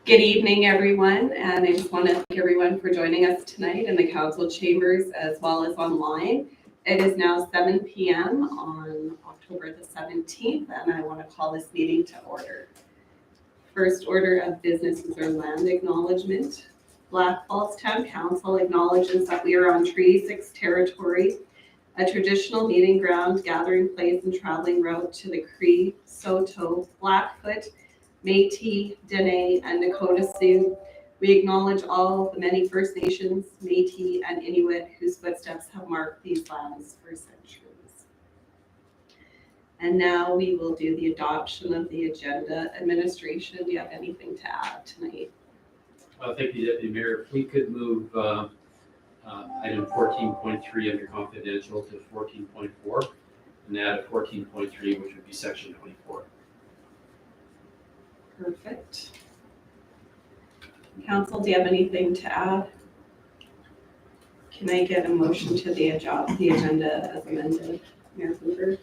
Good evening, everyone, and I just want to thank everyone for joining us tonight in the council chambers as well as online. It is now 7 p.m. on October the 17th, and I want to call this meeting to order. First order of business is our land acknowledgement. Blackfalds Town Council acknowledges that we are on Treaty 6 territory, a traditional meeting ground, gathering place, and traveling route to the Cree, Saulteaux, Blackfoot, Métis, Dene, and Nakota Sioux. We acknowledge all the many First Nations, Métis, and Inuit whose footsteps have marked these lands for centuries. And now we will do the adoption of the agenda. Administration, do you have anything to add tonight? Thank you, Deputy Mayor. If we could move item 14.3 under confidential to 14.4 and add 14.3, which would be section 24. Perfect. Council, do you have anything to add? Can I get a motion to the agenda as amended? Mayor Hoover?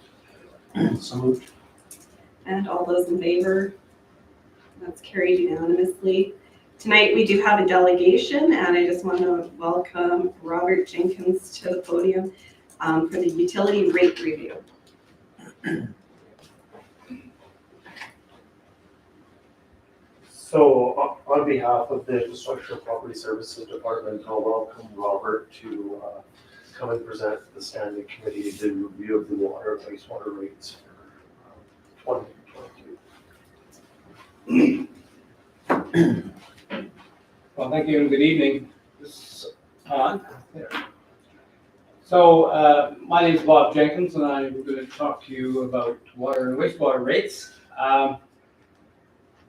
So moved. And all those in favor? That's carried unanimously. Tonight we do have a delegation, and I just want to welcome Robert Jenkins to the podium for the utility rate review. So on behalf of the Infrastructure and Property Services Department, I'll welcome Robert to come and present the standing committee the review of the water and wastewater rates for 2022. Well, thank you and good evening. This is on. So my name is Bob Jenkins, and I'm going to talk to you about water and wastewater rates.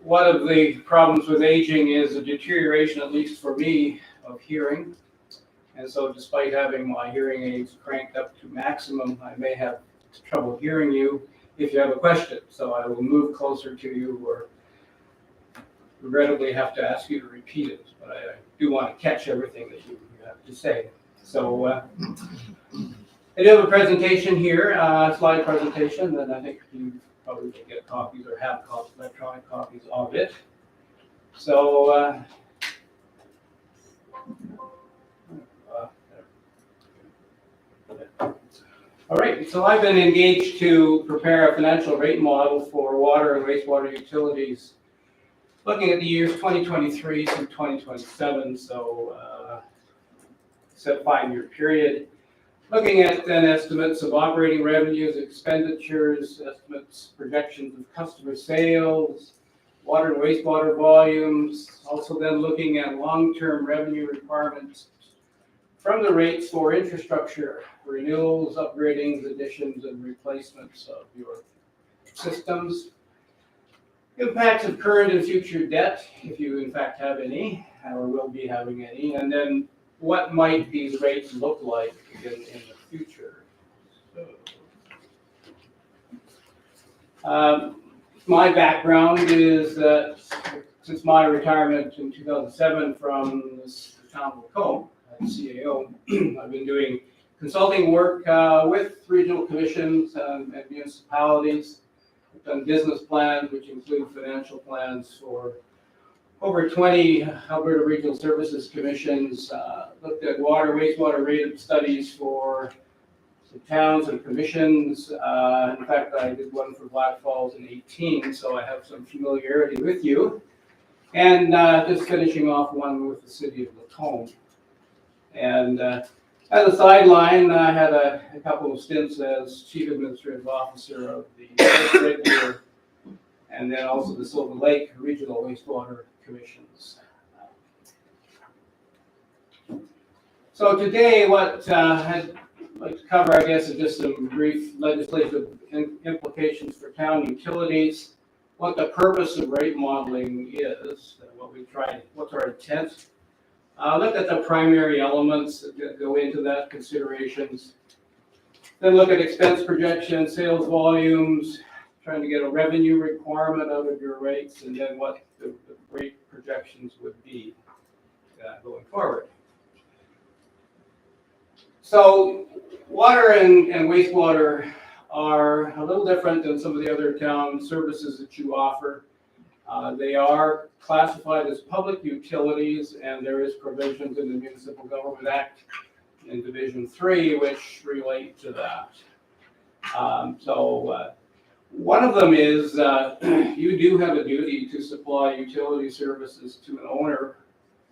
One of the problems with aging is a deterioration, at least for me, of hearing. And so despite having my hearing aids cranked up to maximum, I may have trouble hearing you if you have a question. So I will move closer to you or regrettably have to ask you to repeat it. But I do want to catch everything that you have to say. So I do have a presentation here, a slide presentation, and I think you probably can get copies or have copies, electronic copies of it. So, all right, so I've been engaged to prepare a financial rate model for water and wastewater utilities, looking at the years 2023 through 2027, so it's a 5-year period. Looking at then estimates of operating revenues, expenditures, estimates, projections of customer sales, water and wastewater volumes, also then looking at long-term revenue requirements from the rates for infrastructure, renewals, upgradings, additions, and replacements of your systems. Impacts of current and future debt, if you in fact have any, or will be having any, and then what might these rates look like in the future. My background is that since my retirement in 2007 from the town of Macomb as CAO, I've been doing consulting work with regional commissions and municipalities. I've done business plans, which include financial plans for over 20 Alberta Regional Services Commissions, looked at water, wastewater rate studies for some towns and commissions. In fact, I did one for Blackfalds in 2018, so I have some familiarity with you. And just finishing off one with the city of Macomb. And as a sideline, I had a couple of stints as Chief Administrative Officer of the Red Deer, and then also the Silver Lake Regional Wastewater Commissions. So today, what I'd like to cover, I guess, is just some brief legislative implications for town utilities, what the purpose of rate modeling is, what's our intent. Look at the primary elements that go into that, considerations. Then look at expense projections, sales volumes, trying to get a revenue requirement out of your rates, and then what the rate projections would be going forward. So water and wastewater are a little different than some of the other town services that you offer. They are classified as public utilities, and there is provisions in the Municipal Government Act in Division 3 which relate to that. One of them is you do have a duty to supply utility services to an owner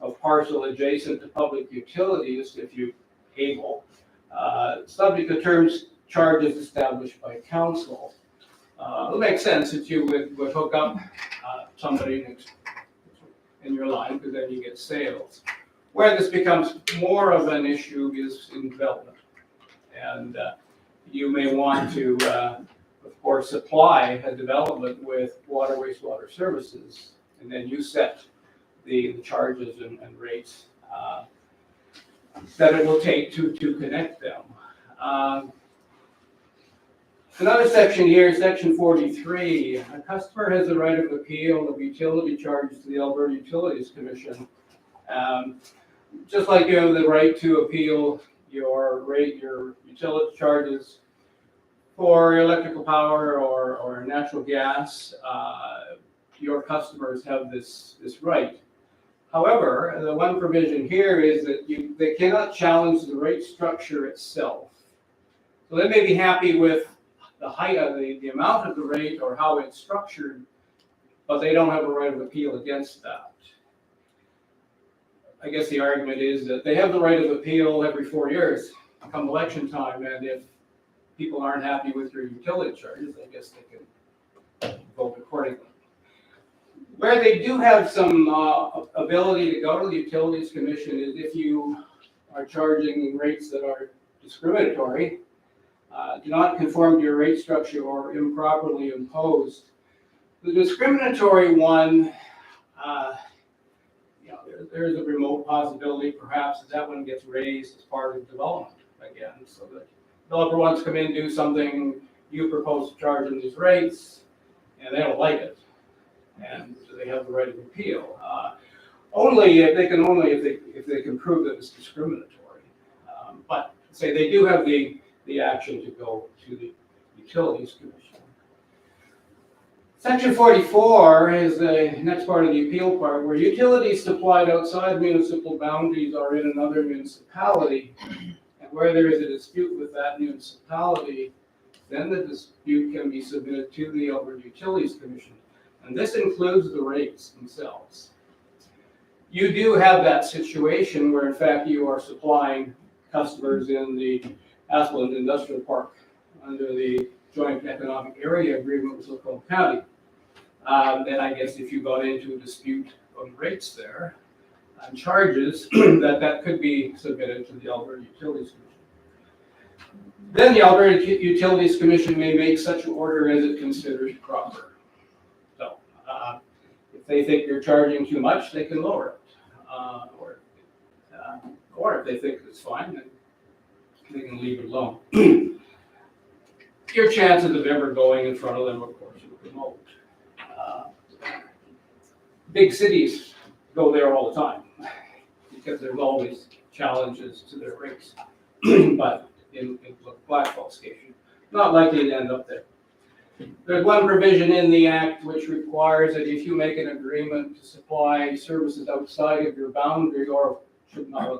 of parcel adjacent to public utilities if you're able, subject to terms charges established by council. It makes sense that you would hook up somebody in your line, because then you get sales. Where this becomes more of an issue is in development. And you may want to, of course, supply a development with water, wastewater services, and then you set the charges and rates that it will take to connect them. Another section here, section 43. A customer has the right of appeal of utility charges to the Alberta Utilities Commission. Just like you have the right to appeal your utility charges for electrical power or natural gas, your customers have this right. However, the one provision here is that they cannot challenge the rate structure itself. So they may be happy with the height of the amount of the rate or how it's structured, but they don't have a right of appeal against that. I guess the argument is that they have the right of appeal every 4 years come election time, and if people aren't happy with your utility charges, I guess they can vote accordingly. Where they do have some ability to go to the Utilities Commission is if you are charging rates that are discriminatory, do not conform to your rate structure, or improperly imposed. The discriminatory one, there is a remote possibility perhaps that one gets raised as part of development again. So the developer wants to come in and do something, you propose to charge them these rates, and they don't like it. And so they have the right of appeal. If they can prove that it's discriminatory. But say they do have the action to go to the Utilities Commission. Section 44 is the next part of the appeal part, where utilities supplied outside municipal boundaries are in another municipality, and where there is a dispute with that municipality, then the dispute can be submitted to the Alberta Utilities Commission. And this includes the rates themselves. You do have that situation where, in fact, you are supplying customers in the Asplund Industrial Park under the Joint Economic Area Agreement with Lacombe County. Then I guess if you got into a dispute on rates there and charges, that could be submitted to the Alberta Utilities Commission. Then the Alberta Utilities Commission may make such an order as it considers proper. So if they think you're charging too much, they can lower it. Or if they think it's fine, then they can leave it alone. Your chances of ever going in front of them, of course, are remote. Big cities go there all the time because there's always challenges to their rates. But in Blackfalds station, not likely to end up there. There's one provision in the Act which requires that if you make an agreement to supply services outside of your boundary, or should not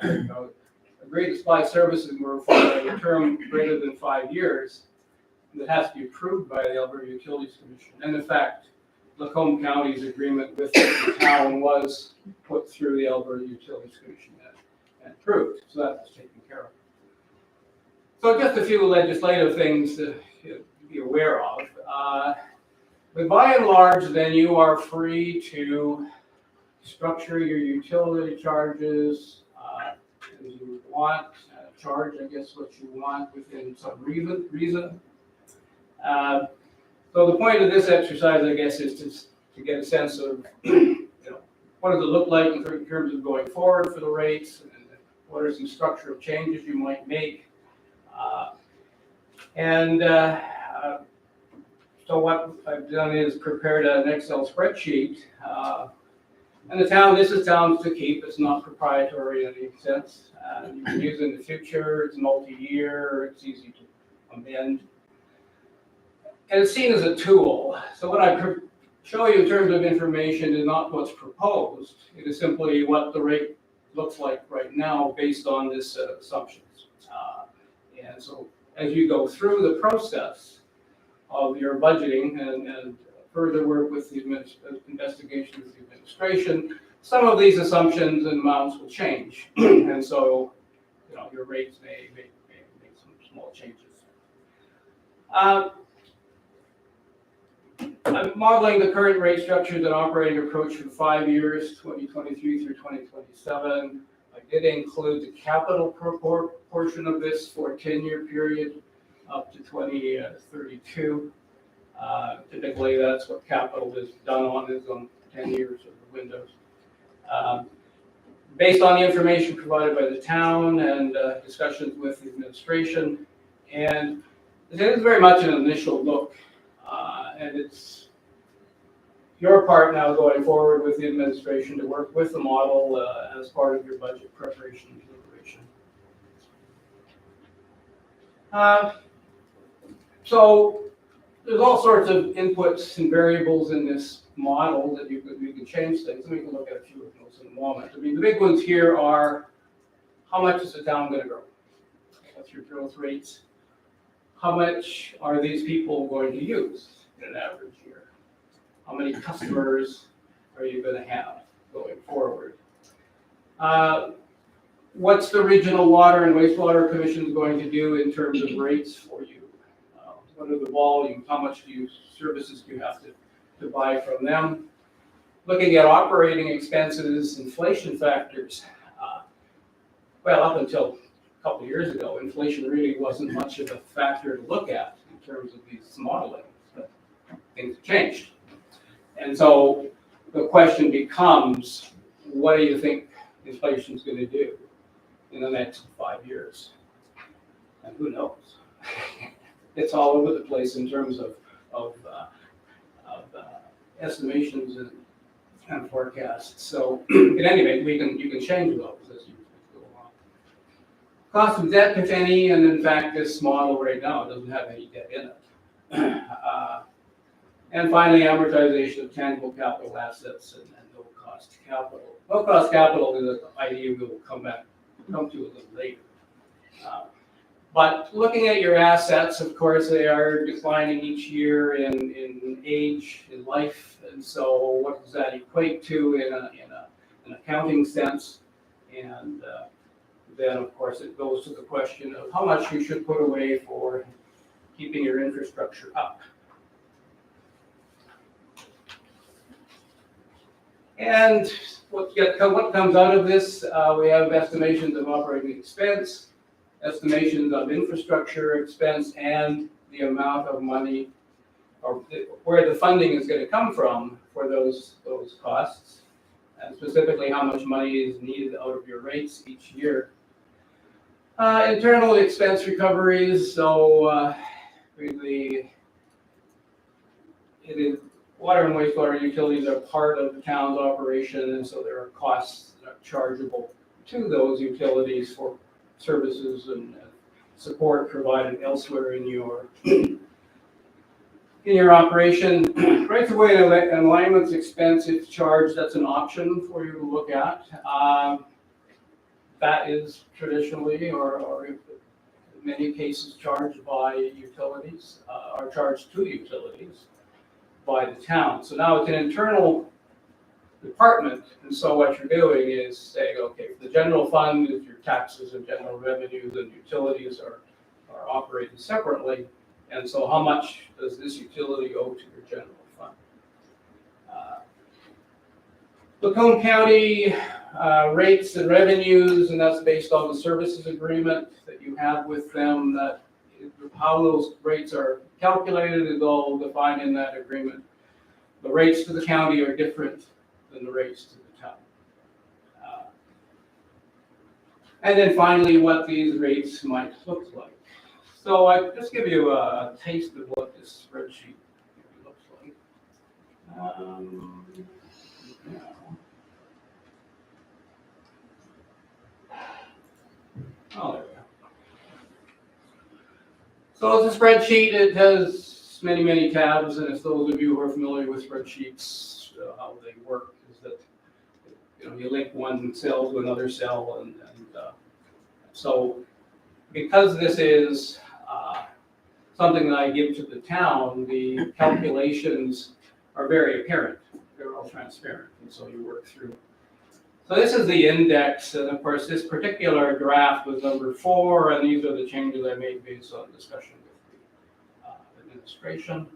agree to supply services for a term greater than 5 years, that has to be approved by the Alberta Utilities Commission. And in fact, Lacombe County's agreement with the town was put through the Alberta Utilities Commission and approved, so that was taken care of. So just a few legislative things to be aware of. But by and large, then you are free to structure your utility charges as you want, charge, I guess, what you want within some reason. So the point of this exercise, I guess, is to get a sense of, what does it look like in terms of going forward for the rates, and what are some structural changes you might make. So what I've done is prepared an Excel spreadsheet. And this is town's to keep. It's not proprietary in any sense. You can use it in the future. It's multi-year. It's easy to amend. And it's seen as a tool. So what I show you in terms of information is not what's proposed. It is simply what the rate looks like right now based on this set of assumptions. And so as you go through the process of your budgeting and further work with the investigation with the administration, some of these assumptions and amounts will change. And so, your rates may make some small changes. I'm modeling the current rate structures and operating approach for 5 years, 2023 through 2027. I did include the capital portion of this for a 10-year period up to 2032. Typically, that's what capital is done on 10 years of the windows. Based on the information provided by the town and discussions with the administration, and it is very much an initial look, and it's your part now going forward with the administration to work with the model as part of your budget preparation and deliberation. So there's all sorts of inputs and variables in this model that you can change things, and we can look at a few of those in a moment. I mean, the big ones here are, how much is the town going to grow? What's your growth rates? How much are these people going to use in an average year? How many customers are you going to have going forward? What's the regional water and wastewater commissions going to do in terms of rates for you? What are the volumes? How much services do you have to buy from them? Looking at operating expenses, inflation factors. Well, up until a couple of years ago, inflation really wasn't much of a factor to look at in terms of these modeling, but things have changed. And so the question becomes, what do you think inflation is going to do in the next 5 years? And who knows? It's all over the place in terms of estimations and forecasts. So in any event, you can change those as you go along. Cost of debt, if any, and in fact, this model right now doesn't have any debt in it. And finally, amortization of tangible capital assets and no-cost capital. No-cost capital is an idea we will come to a little later. But looking at your assets, of course, they are declining each year in age, in life, and so what does that equate to in an accounting sense? And then, of course, it goes to the question of how much you should put away for keeping your infrastructure up. And what comes out of this, we have estimations of operating expense, estimations of infrastructure expense, and the amount of money, or where the funding is going to come from for those costs, and specifically how much money is needed out of your rates each year. Internal expense recoveries, so really, it is water and wastewater utilities are part of the town's operation, and so there are costs that are chargeable to those utilities for services and support provided elsewhere in your operation. Rights of way and alignments expense, if charged, that's an option for you to look at. That is traditionally, or in many cases, charged by utilities, are charged to utilities by the town. So now it's an internal department, and so what you're doing is saying, okay, the general fund is your taxes and general revenues, and utilities are operated separately, and so how much does this utility owe to your general fund? Macomb County rates and revenues, and that's based on the services agreement that you have with them. That how those rates are calculated is all defined in that agreement. The rates to the county are different than the rates to the town. And then finally, what these rates might look like. So I just give you a taste of what this spreadsheet looks like. Oh, there we go. So it's a spreadsheet. It has It's many, many tabs, and if those of you who are familiar with spreadsheets, how they work is that you link one cell to another cell, and so because this is something that I give to the town, the calculations are very apparent. They're all transparent, and so you work through. So this is the index, and of course this particular draft was number 4, and these are the changes I made based on discussion with the administration.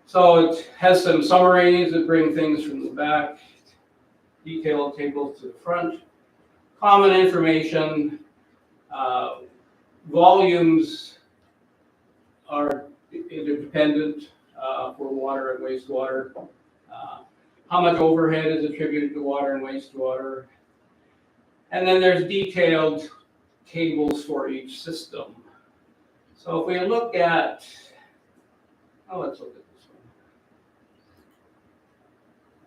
So it has some summaries that bring things from the back, detailed tables to the front, common information, volumes are interdependent for water and wastewater. How much overhead is attributed to water and wastewater. And then there's detailed tables for each system. So if we look at, let's look at this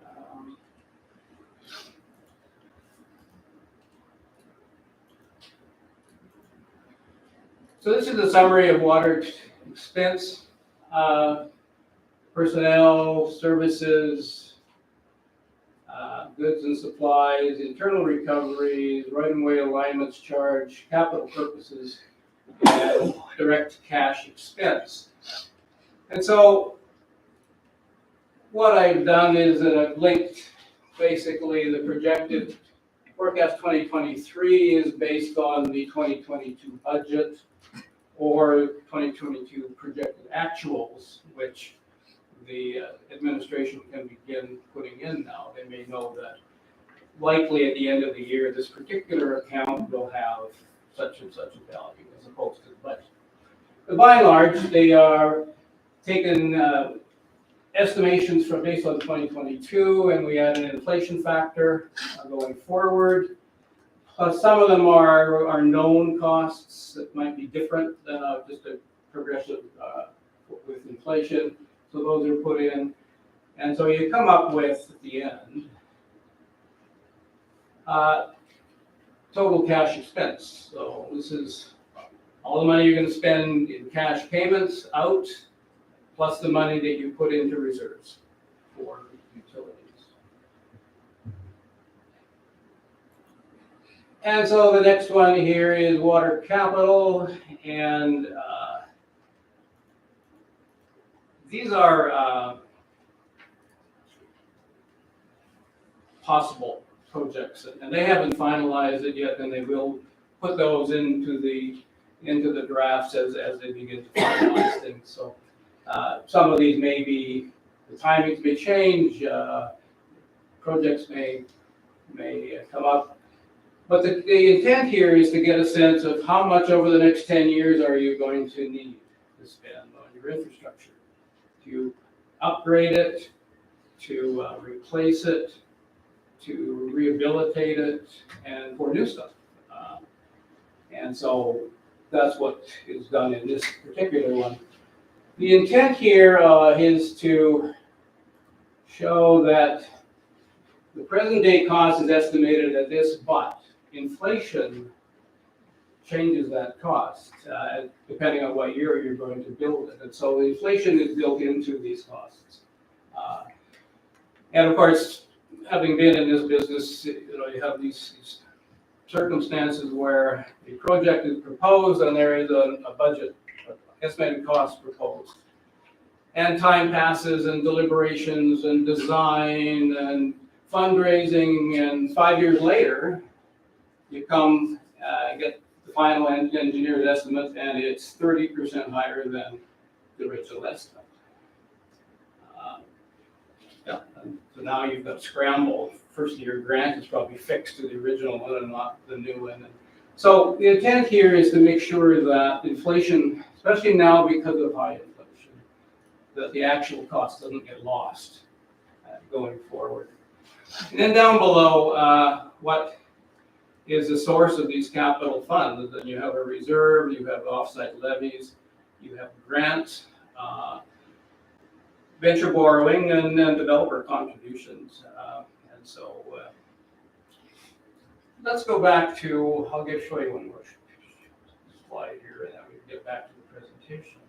one. So this is a summary of water expense, personnel, services, goods and supplies, internal recoveries, right-of-way alignments charge, capital purposes, and direct cash expense. And so what I've done is that I've linked basically the projected forecast 2023 is based on the 2022 budget or 2022 projected actuals, which the administration can begin putting in now. They may know that likely at the end of the year, this particular account will have such and such a value as opposed to the budget. But by and large, they are taking estimations from based on 2022, and we add an inflation factor going forward. Plus, some of them are known costs that might be different than just a progressive with inflation. So those are put in. And so you come up with, at the end, total cash expense. So this is all the money you're going to spend in cash payments out, plus the money that you put into reserves for utilities. And so the next one here is water capital, and these are possible projects, and they haven't finalized it yet, and they will put those into the drafts as they begin to finalize things. So some of these may be, the timings may change, projects may come up. But the intent here is to get a sense of how much over the next 10 years are you going to need to spend on your infrastructure, to upgrade it, to replace it, to rehabilitate it, and for new stuff. And so that's what is done in this particular one. The intent here is to show that the present day cost is estimated at this, but inflation changes that cost depending on what year you're going to build it. And so the inflation is built into these costs. And of course, having been in this business, you have these circumstances where a project is proposed and there is a budget, estimated cost proposed. And time passes and deliberations and design and fundraising, and 5 years later, you come get the final engineer's estimate, and it's 30% higher than the original estimate. So now you've got scramble. First year grant is probably fixed to the original one and not the new one. So the intent here is to make sure that inflation, especially now because of high inflation, that the actual cost doesn't get lost going forward. And then down below, what is the source of these capital funds? Then you have a reserve, you have offsite levies, you have grants, venture borrowing, and developer contributions. And so let's go back to, I'll show you one more slide here, and then we get back to the presentation.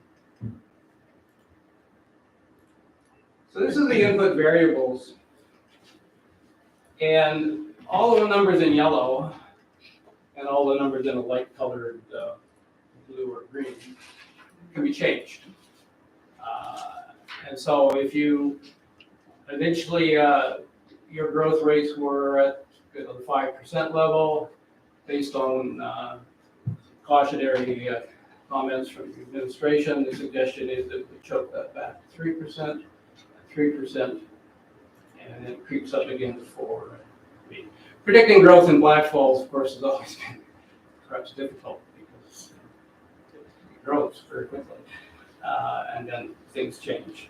So this is the input variables. And all of the numbers in yellow and all the numbers in a light colored blue or green can be changed. And so if you eventually your growth rates were at the 5% level based on cautionary comments from the administration, the suggestion is that we choke that back to 3%, 3%, and it creeps up again to 4%. Predicting growth in Blackfalds, of course, has always been perhaps difficult because it grows very quickly, and then things change.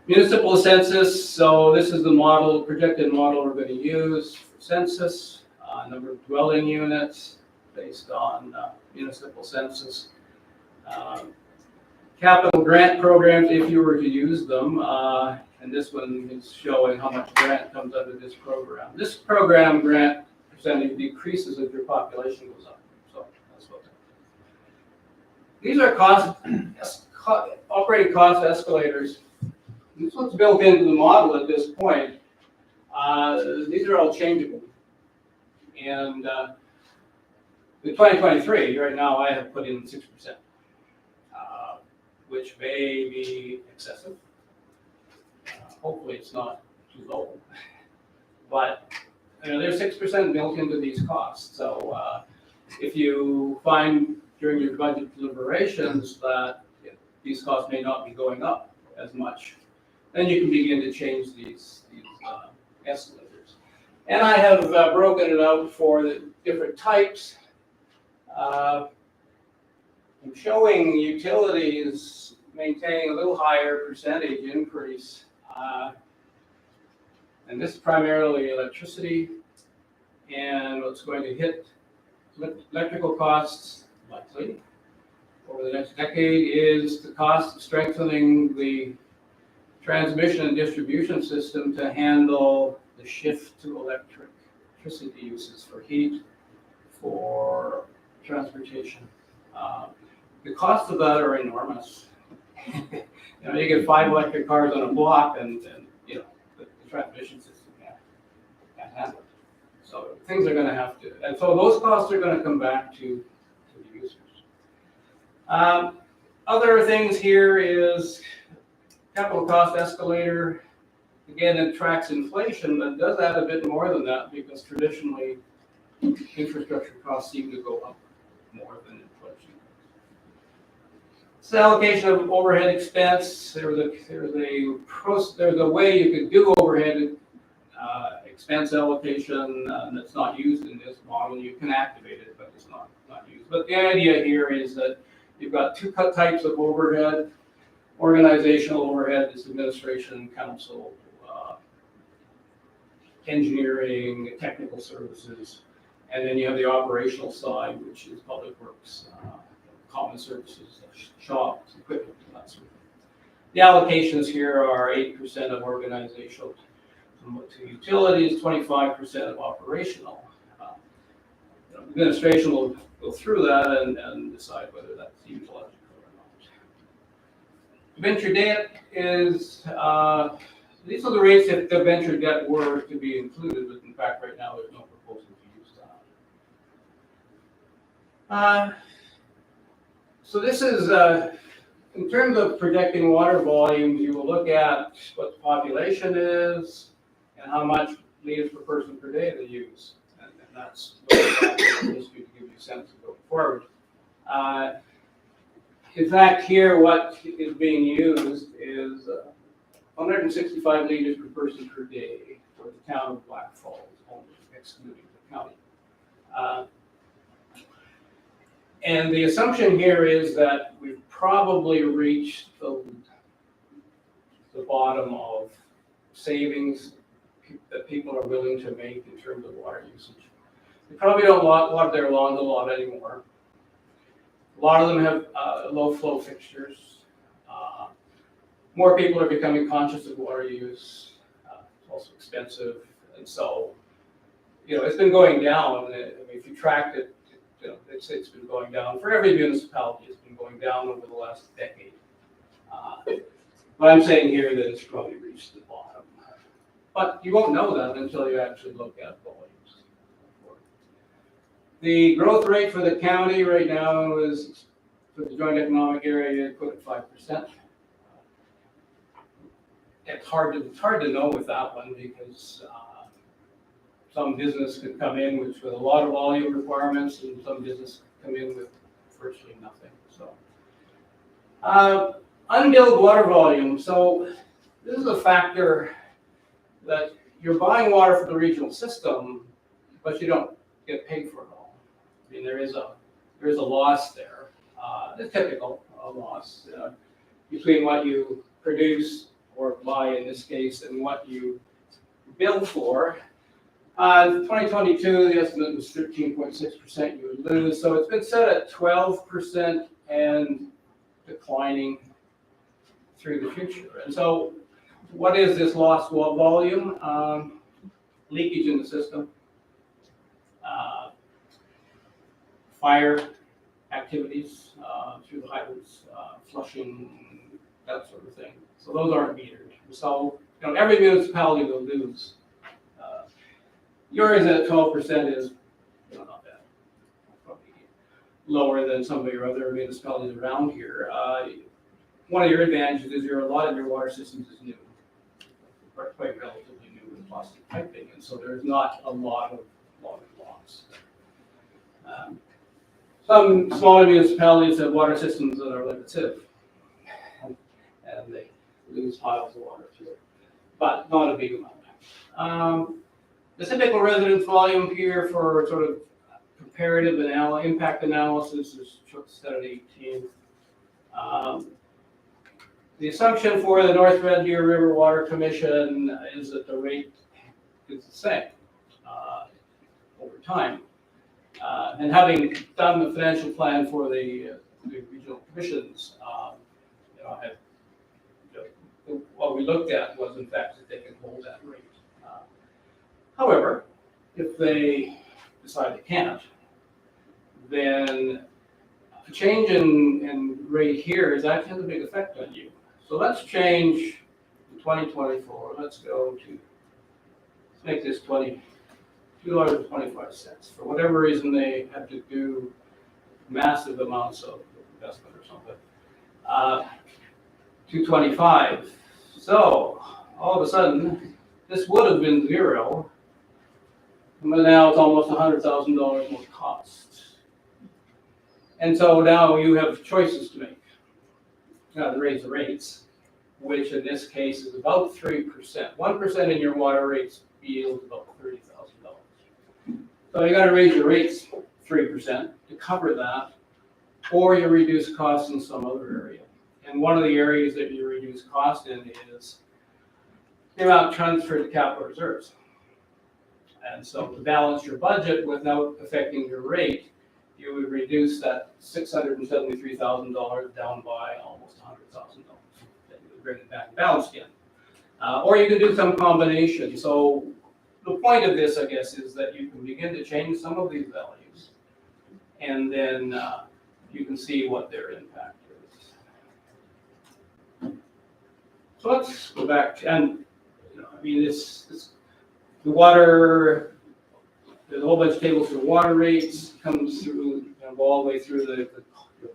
Municipal census, so this is the model, projected model we're going to use for census, number of dwelling units based on municipal census. Capital grant programs, if you were to use them, and this one is showing how much grant comes out of this program. This program grant percentage decreases if your population goes up. So that's what. These are operating cost escalators. This one's built into the model at this point. These are all changeable. And the 2023, right now, I have put in 6%, which may be excessive. Hopefully it's not too low. But there's 6% built into these costs. So if you find during your budget deliberations that these costs may not be going up as much, then you can begin to change these escalators. And I have broken it out for the different types. I'm showing utilities maintaining a little higher percentage increase. And this is primarily electricity. And what's going to hit electrical costs likely over the next decade is the cost of strengthening the transmission and distribution system to handle the shift to electricity uses for heat, for transportation. The costs of that are enormous. You get 5 electric cars on a block, and the transmission system can't handle it. So things are going to have to, and so those costs are going to come back to the users. Other things here is capital cost escalator. Again, it tracks inflation, but does add a bit more than that because traditionally infrastructure costs seem to go up more than inflation. So allocation of overhead expense. There's a way you could do overhead expense allocation that's not used in this model. You can activate it, but it's not used. But the idea here is that you've got 2 types of overhead. Organizational overhead is administration, council, engineering, technical services. And then you have the operational side, which is public works, common services, shops, equipment, and that sort of thing. The allocations here are 8% of organizational to utilities, 25% of operational. Administration will go through that and decide whether that's utilized or not. Venture debt is, these are the rates if the venture debt were to be included, but in fact right now there's no proposal to use that. So this is, in terms of projecting water volumes, you will look at what the population is and how much liters per person per day they use. And that's what the history to give you a sense of going forward. In fact, here what is being used is 165 liters per person per day for the town of Blackfalds, only excluding the county. And the assumption here is that we've probably reached the bottom of savings that people are willing to make in terms of water usage. They probably don't water their lawns a lot anymore. A lot of them have low flow fixtures. More people are becoming conscious of water use. It's also expensive, and so it's been going down. I mean, if you tracked it, it's been going down for every municipality. It's been going down over the last decade. But I'm saying here that it's probably reached the bottom. But you won't know that until you actually look at volumes. The growth rate for the county right now is, for the joint economic area, put at 5%. It's hard to know with that one because some business could come in with a lot of volume requirements, and some business could come in with virtually nothing. So, unbilled water volume. So this is a factor that you're buying water for the regional system, but you don't get paid for it all. I mean, there is a loss there. It's typical, a loss between what you produce or buy in this case and what you bill for. 2022, the estimate was 13.6% you would lose. So it's been set at 12% and declining through the future. And so what is this lost volume? Leakage in the system, fire activities through the hydrants, flushing, that sort of thing. So those aren't metered. So every municipality will lose. Yours at 12% is not bad. Probably lower than some of your other municipalities around here. One of your advantages is a lot of your water systems is new, quite relatively new with plastic piping, and so there's not a lot of loss. Some smaller municipalities have water systems that are like a sieve, and they lose piles of water through it, but not a big amount. The typical residence volume here for sort of comparative impact analysis is set at 18. The assumption for the North Red Deer River Water Commission is that the rate is the same over time. And having done the financial plan for the regional commissions, what we looked at was in fact that they can hold that rate. However, if they decide they can't, then a change in rate here is actually has a big effect on you. So let's change in 2024. Let's make this $22.25. For whatever reason, they have to do massive amounts of investment or something. $2.25. So all of a sudden, this would have been zero. But now it's almost $100,000 more cost. And so now you have choices to make. To raise the rates, which in this case is about 3%. 1% in your water rates yields about $30,000. So you got to raise your rates 3% to cover that, or you reduce costs in some other area. And one of the areas that you reduce cost in is the amount transferred to capital reserves. And so to balance your budget without affecting your rate, you would reduce that $673,000 down by almost $100,000. Then you would bring it back balanced again. Or you can do some combination. So the point of this, I guess, is that you can begin to change some of these values, and then you can see what their impact is. So let's go back to, and the water, there's a whole bunch of tables for water rates, comes through, all the way through the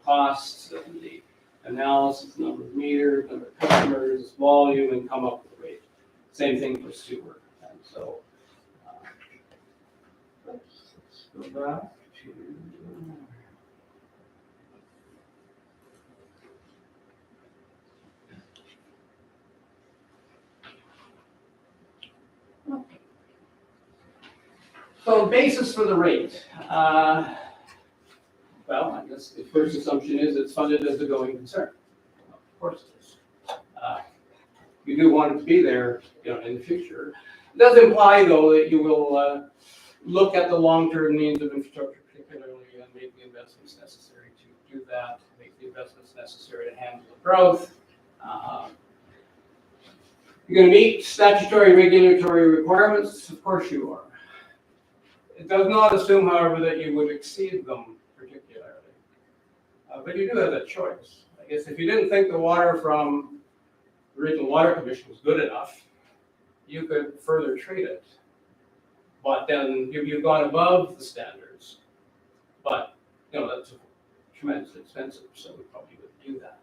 costs and the analysis, number of meters, number of customers, volume, and come up with the rate. Same thing for sewer. And so, let's go back to. So basis for the rate. Well, I guess the first assumption is it's funded as a going concern. Of course it is. You do want it to be there, in the future. It does imply, though, that you will look at the long-term needs of infrastructure, particularly, and make the investments necessary to do that. Make the investments necessary to handle the growth. You're going to meet statutory regulatory requirements. Of course you are. It does not assume, however, that you would exceed them particularly. But you do have that choice. I guess if you didn't think the water from the Regional Water Commission was good enough, you could further treat it. But then you've gone above the standards. But, that's tremendously expensive, so we probably wouldn't do that.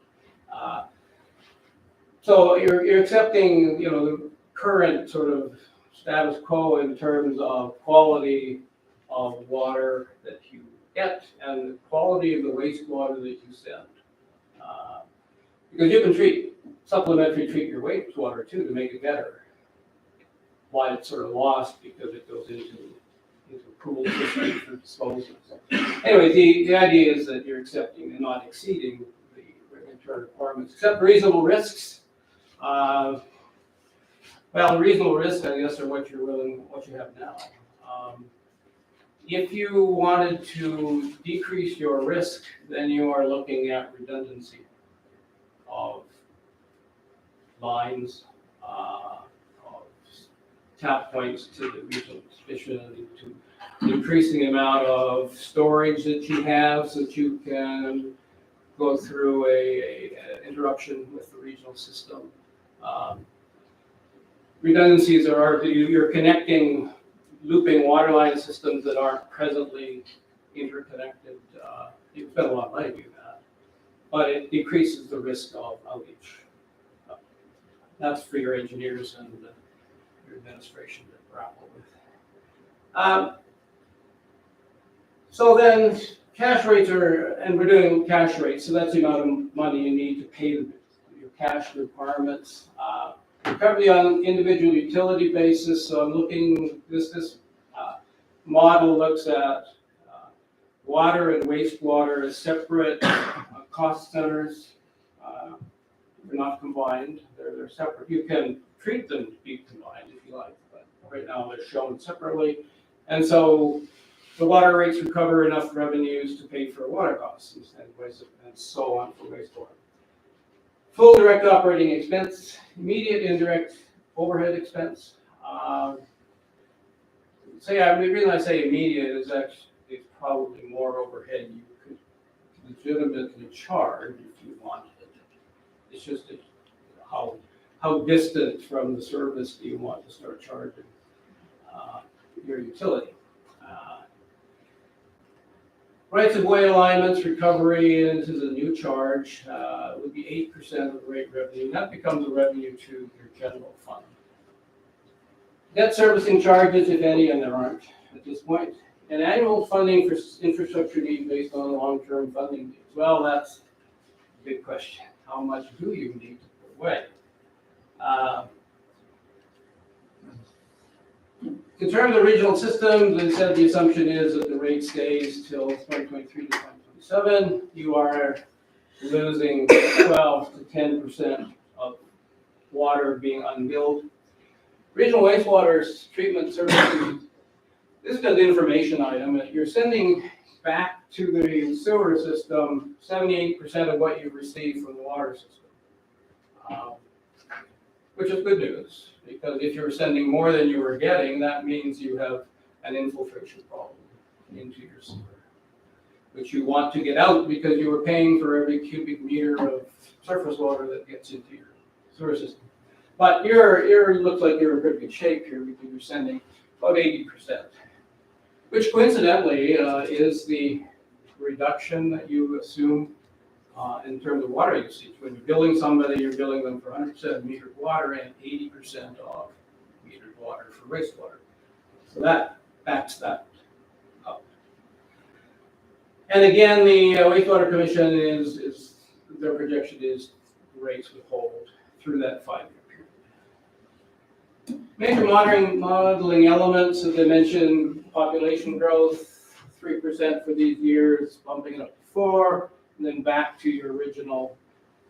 So you're accepting, the current sort of status quo in terms of quality of water that you get and the quality of the wastewater that you send. Because you can supplementary treat your wastewater too to make it better. Why it's sort of lost because it goes into a pool system for disposal. Anyway, the idea is that you're accepting and not exceeding the regulatory requirements, except reasonable risks. Well, the reasonable risks, I guess, are what you have now. If you wanted to decrease your risk, then you are looking at redundancy of lines, of tap points to the regional transmission, to increasing the amount of storage that you have so that you can go through an interruption with the regional system. Redundancies you're connecting looping water line systems that aren't presently interconnected. You spend a lot of money doing that, but it decreases the risk of outage. That's for your engineers and your administration to grapple with. So then cash rates and we're doing cash rates, so that's the amount of money you need to pay your cash requirements. Recovery on individual utility basis, so I'm looking, this model looks at water and wastewater as separate cost centers. They're not combined, they're separate. You can treat them to be combined if you like, but right now they're shown separately. And so the water rates recover enough revenues to pay for water costs and so on for wastewater. Full direct operating expense, immediate indirect overhead expense. The reason I say immediate is actually probably more overhead you could legitimately charge if you wanted it. It's just how distant from the service do you want to start charging your utility. Rights of way alignments, recovery, and this is a new charge, would be 8% of the rate revenue. That becomes a revenue to your general fund. Debt servicing charges, if any, and there aren't at this point. And annual funding for infrastructure needs based on long-term funding needs. Well, that's a big question. How much do you need to put away? In terms of regional systems, as I said, the assumption is that the rate stays till 2023 to 2027. You are losing 12 to 10% of water being unbilled. Regional wastewater treatment services, this is an information item. You're sending back to the sewer system 78% of what you receive from the water system, which is good news. Because if you're sending more than you were getting, that means you have an infiltration problem into your sewer, which you want to get out because you were paying for every cubic meter of surface water that gets into your sewer system. But looks like you're in pretty good shape here because you're sending about 80%, which coincidentally is the reduction that you assume in terms of water usage. When you're billing somebody, you're billing them for 100% metered water and 80% of metered water for wastewater. So that backs that up. And again, the wastewater commission is their projection is rates would hold through that 5-year period. Major modeling elements, as I mentioned, population growth, 3% for these years, bumping it up to 4%. And then back to your original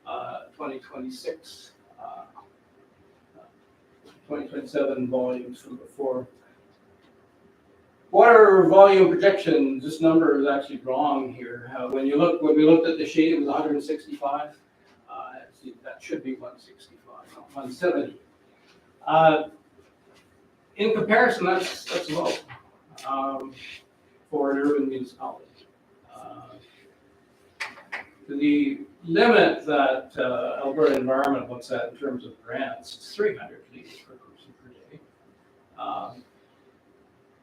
2026, 2027 volumes from before. Water volume projections, this number is actually wrong here. When we looked at the sheet, it was 165. That should be 165, not 170. In comparison, that's low for an urban municipality. The limit that Alberta Environment looks at in terms of grants is 300 liters per person per day.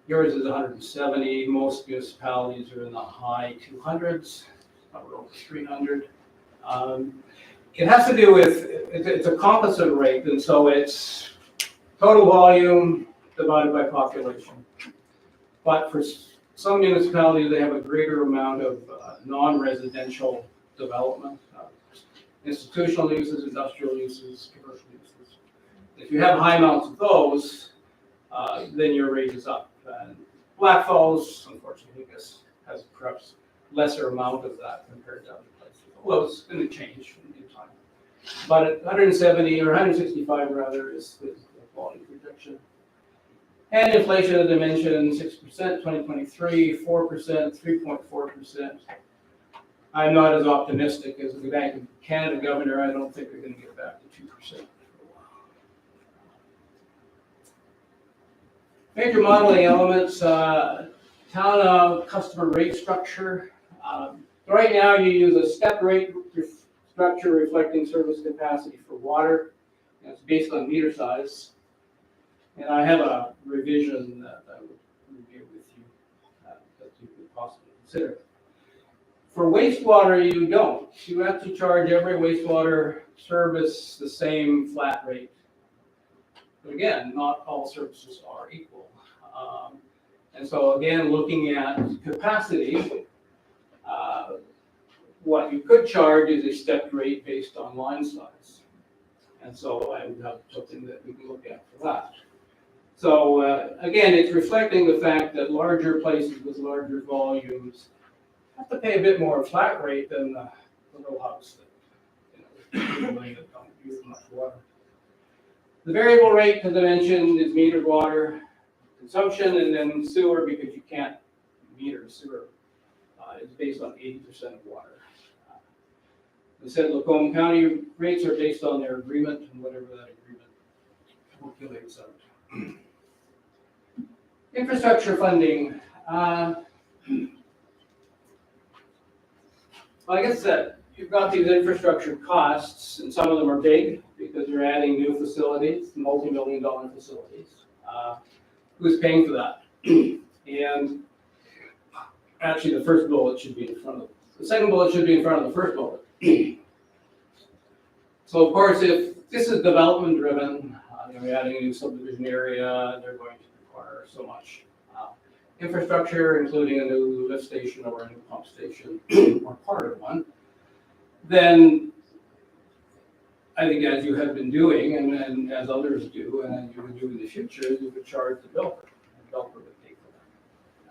Yours is 170. Most municipalities are in the high 200s, probably over 300. It has to do with, it's a composite rate, and so it's total volume divided by population. But for some municipalities, they have a greater amount of non-residential development, institutional uses, industrial uses, commercial uses. If you have high amounts of those, then your rate is up. And Blackfalds, unfortunately, I guess, has perhaps lesser amount of that compared to other places. Well, it's going to change in due time. But at 170 or 165 rather is the quality projection. And inflation, as I mentioned, 6%, 2023, 4%, 3.4%. I'm not as optimistic as the Bank of Canada governor. I don't think they're going to get back to 2% for a while. Major modeling elements, town customer rate structure. Right now you use a step rate structure reflecting service capacity for water. And it's based on meter size. And I have a revision that I would review with you that you could possibly consider. For wastewater, you don't. You have to charge every wastewater service the same flat rate. But again, not all services are equal. And so again, looking at capacity, what you could charge is a stepped rate based on line size. And so I would have something that we can look at for that. So again, it's reflecting the fact that larger places with larger volumes have to pay a bit more flat rate than the little house that, that don't use much water. The variable rate, as I mentioned, is metered water consumption, and then sewer, because you can't meter sewer, is based on 80% of water. The said Lacombe County rates are based on their agreement and whatever that agreement calculates out. Infrastructure funding. Well, I guess that you've got these infrastructure costs, and some of them are big because you're adding new facilities, multi-million-dollar facilities. Who's paying for that? And actually, the first bullet should be in front of the second bullet should be in front of the first bullet. So, of course, if this is development driven, you're adding a new subdivision area, they're going to require so much infrastructure, including a new lift station or a new pump station, or part of one. Then I think, as you have been doing, and as others do, and as you would do in the future, you would charge the developer. The developer would pay for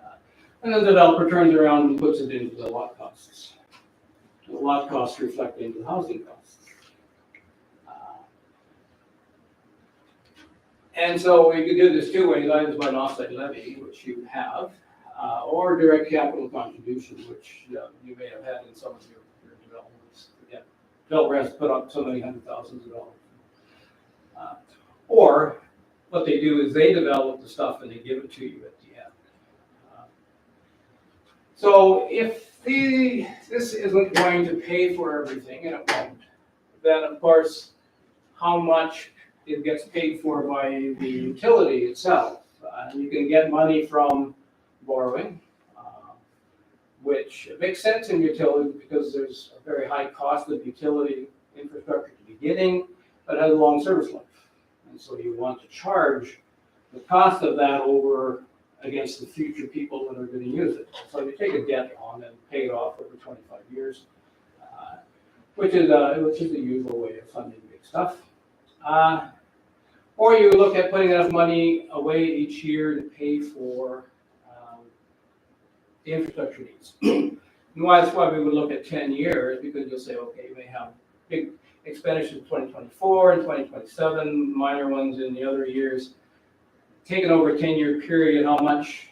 that. And then the developer turns around and puts it into the lot costs. The lot costs reflect into the housing costs. And so we could do this two ways, either by an offsite levy, which you have, or direct capital contribution, which you may have had in some of your developments. Again, developer has to put up so many hundred thousands of dollars. Or what they do is they develop the stuff and they give it to you at the end. So if this isn't going to pay for everything, and it won't, then of course, how much it gets paid for by the utility itself. You can get money from borrowing, which makes sense in utility because there's a very high cost of utility infrastructure to beginning, but has a long service life. And so you want to charge the cost of that over against the future people that are going to use it. So you take a debt on and pay it off over 25 years, which is a usual way of funding big stuff. Or you look at putting enough money away each year to pay for the infrastructure needs. And that's why we would look at 10 years, because you'll say, okay, you may have big expenditures in 2024 and 2027, minor ones in the other years. Taken over a 10-year period, how much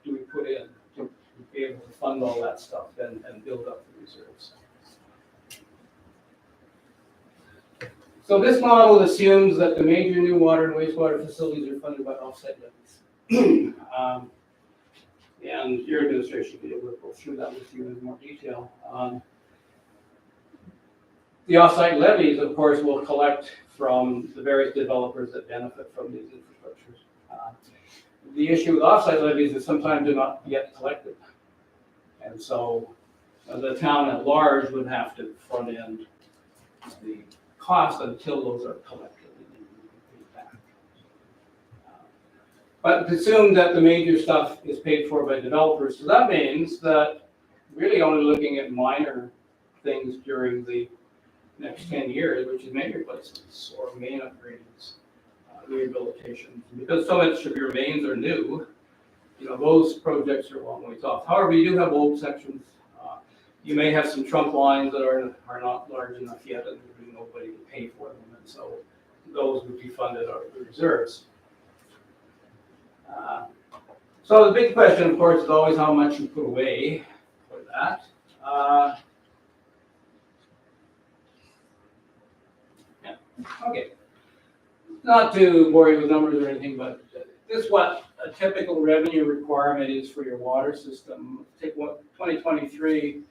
do we put in to be able to fund all that stuff and build up the reserves? So this model assumes that the major new water and wastewater facilities are funded by offsite levies. And your administration will be able to go through that with you in more detail. The offsite levies, of course, will collect from the various developers that benefit from these infrastructures. The issue with offsite levies is sometimes they're not yet collected. And so the town at large would have to front end the cost until those are collected and paid back. But assume that the major stuff is paid for by developers. So that means that really only looking at minor things during the next 10 years, which is main replacements or main upgrades, rehabilitation. Because so much of your mains are new, those projects are a long ways off. However, you do have old sections. You may have some trunk lines that are not large enough yet, and there's really nobody to pay for them, and so those would be funded out of the reserves. So the big question, of course, is always how much you put away for that. Okay. Not to bore you with numbers or anything, but this is what a typical revenue requirement is for your water system. Take 2023,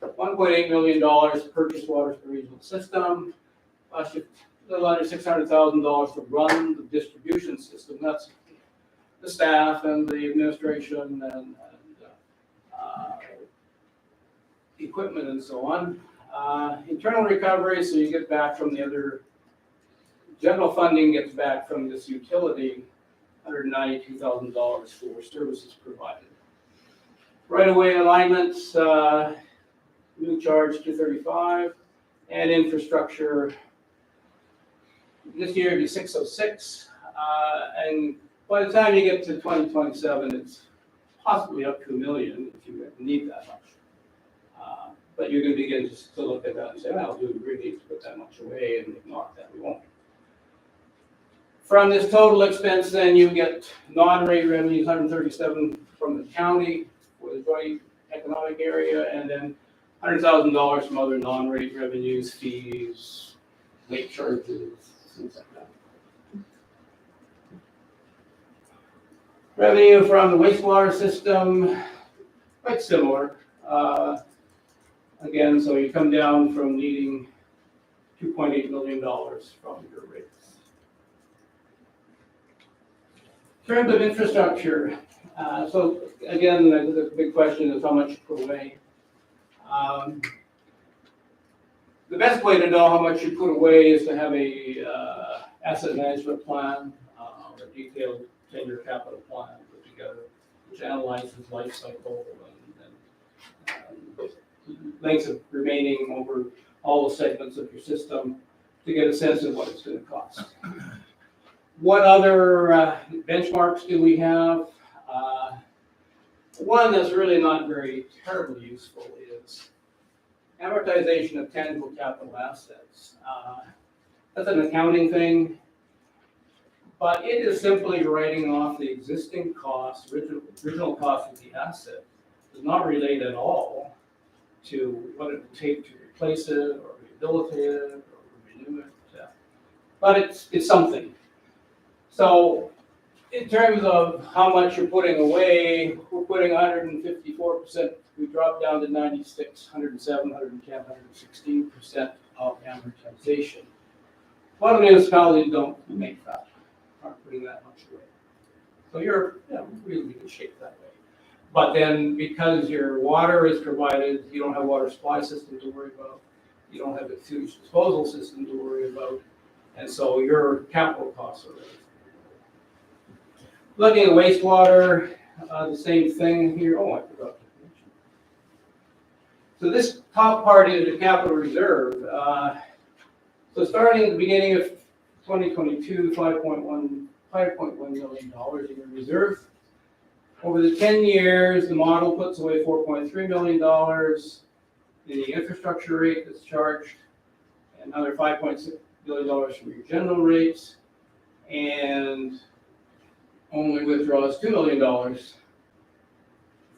$1.8 million purchase water for the regional system, a little under $600,000 to run the distribution system. That's the staff and the administration and equipment and so on. Internal recovery, so you get back from the other. General funding gets back from this utility $192,000 for services provided. Right-of-way alignments, new charge $235, and infrastructure this year it'd be $606, and by the time you get to 2027, it's possibly up to $1 million if you need that much. But you're going to begin to look at that and say, well, do we really need to put that much away? And if not, then we won't. From this total expense, then you get non-rate revenues, 137 from the county for the joint economic area, and then $100,000 from other non-rate revenues, fees, late charges, things like that. Revenue from the wastewater system, quite similar. Again, so you come down from needing $2.8 million from your rates. In terms of infrastructure, so again, the big question is how much you put away. The best way to know how much you put away is to have a asset management plan or a detailed 10-year capital plan put together, which analyzes life cycle and lengths of remaining over all the segments of your system to get a sense of what it's going to cost. What other benchmarks do we have? One that's really not very terribly useful is amortization of tangible capital assets. That's an accounting thing, but it is simply writing off the existing cost, original cost of the asset. Does not relate at all to what it would take to replace it or rehabilitate it or renew it. But it's something. So in terms of how much you're putting away, we're putting 154%. We dropped down to 96, 107, 110, 116% of amortization. A lot of municipalities don't make that, aren't putting that much away. So you're really good shape that way. But then because your water is provided, you don't have a water supply system to worry about. You don't have a sewage disposal system to worry about. And so your capital costs are raised. Looking at wastewater, the same thing here. Oh, I forgot to mention. So this top part is the capital reserve. So starting at the beginning of 2022, $5.1 million in your reserve. Over the 10 years, the model puts away $4.3 million in the infrastructure rate that's charged, and another $5.6 billion from your general rates, and only withdraws $2 million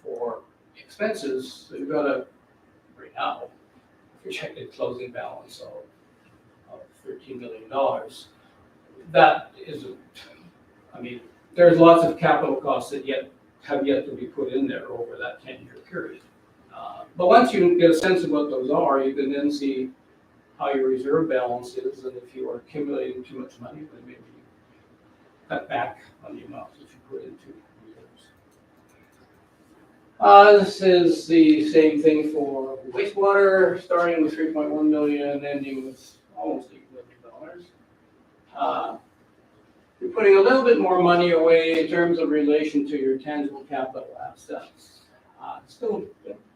for expenses. So you've got a, right now, projected closing balance of $13 million. That isn't, I mean, there's lots of capital costs that have yet to be put in there over that 10-year period. But once you get a sense of what those are, you can then see how your reserve balance is, and if you are accumulating too much money, then maybe you cut back on the amount that you put into reserves. This is the same thing for wastewater, starting with 3.1 million, ending with almost $8 million. You're putting a little bit more money away in terms of relation to your tangible capital assets. Still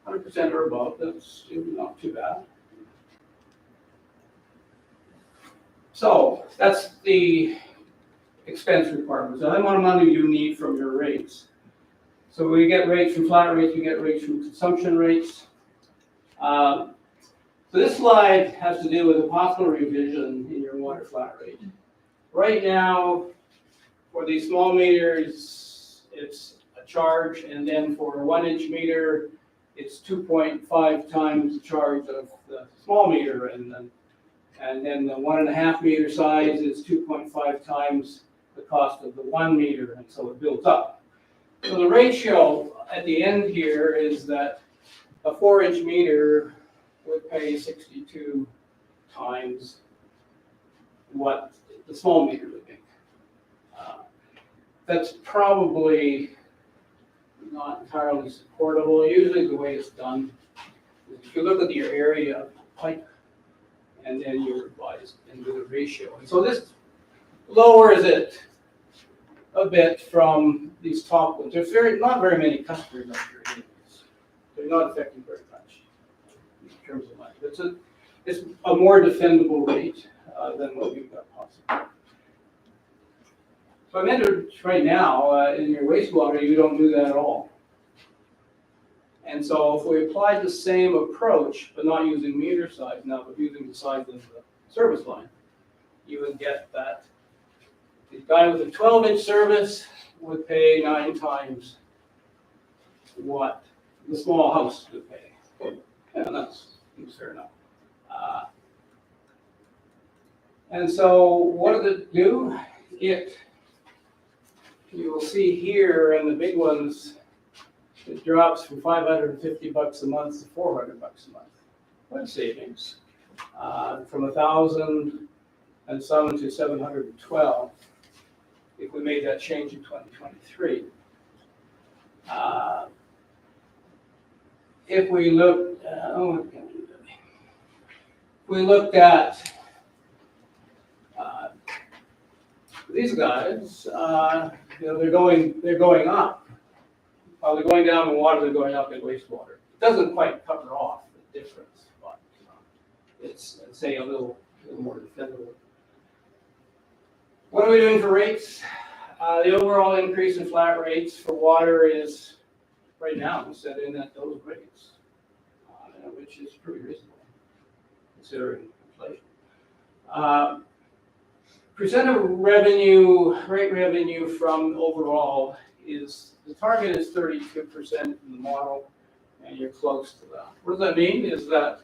100% or above, that's still not too bad. So that's the expense requirements. The amount of money you need from your rates. So we get rates from flat rates, we get rates from consumption rates. So this slide has to do with a possible revision in your water flat rate. Right now, for these small meters, it's a charge, and then for a 1 inch meter, it's 2.5 times the charge of the small meter, and then the 1.5 meter size is 2.5 times the cost of the 1 meter, and so it builds up. So the ratio at the end here is that a 4 inch meter would pay 62 times what the small meter would make. That's probably not entirely supportable. Usually the way it's done is if you look at your area of pipe and then you revise into the ratio. And so this lowers it a bit from these top ones. There's not very many customers up here anyways. They're not affecting very much in terms of money. It's a more defendable rate than what we've got possible. So I meant right now, in your wastewater, you don't do that at all. And so if we applied the same approach, but not using meter size now, but using the size of the service line, you would get that the guy with a 12 inch service would pay 9 times what the small house would pay. And that's fair enough. And so what does it do? You will see here in the big ones, it drops from $550 a month to $400 a month. What savings? From 1,000 and some to 712. If we made that change in 2023. If we looked, these guys, they're going up. While they're going down in water, they're going up in wastewater. It doesn't quite cover off the difference, but it's, say, a little more defendable. What are we doing for rates? The overall increase in flat rates for water is right now set in at those rates, which is pretty reasonable considering inflation. Percent of revenue, rate revenue from overall is, the target is 32% in the model, and you're close to that. What does that mean? Is that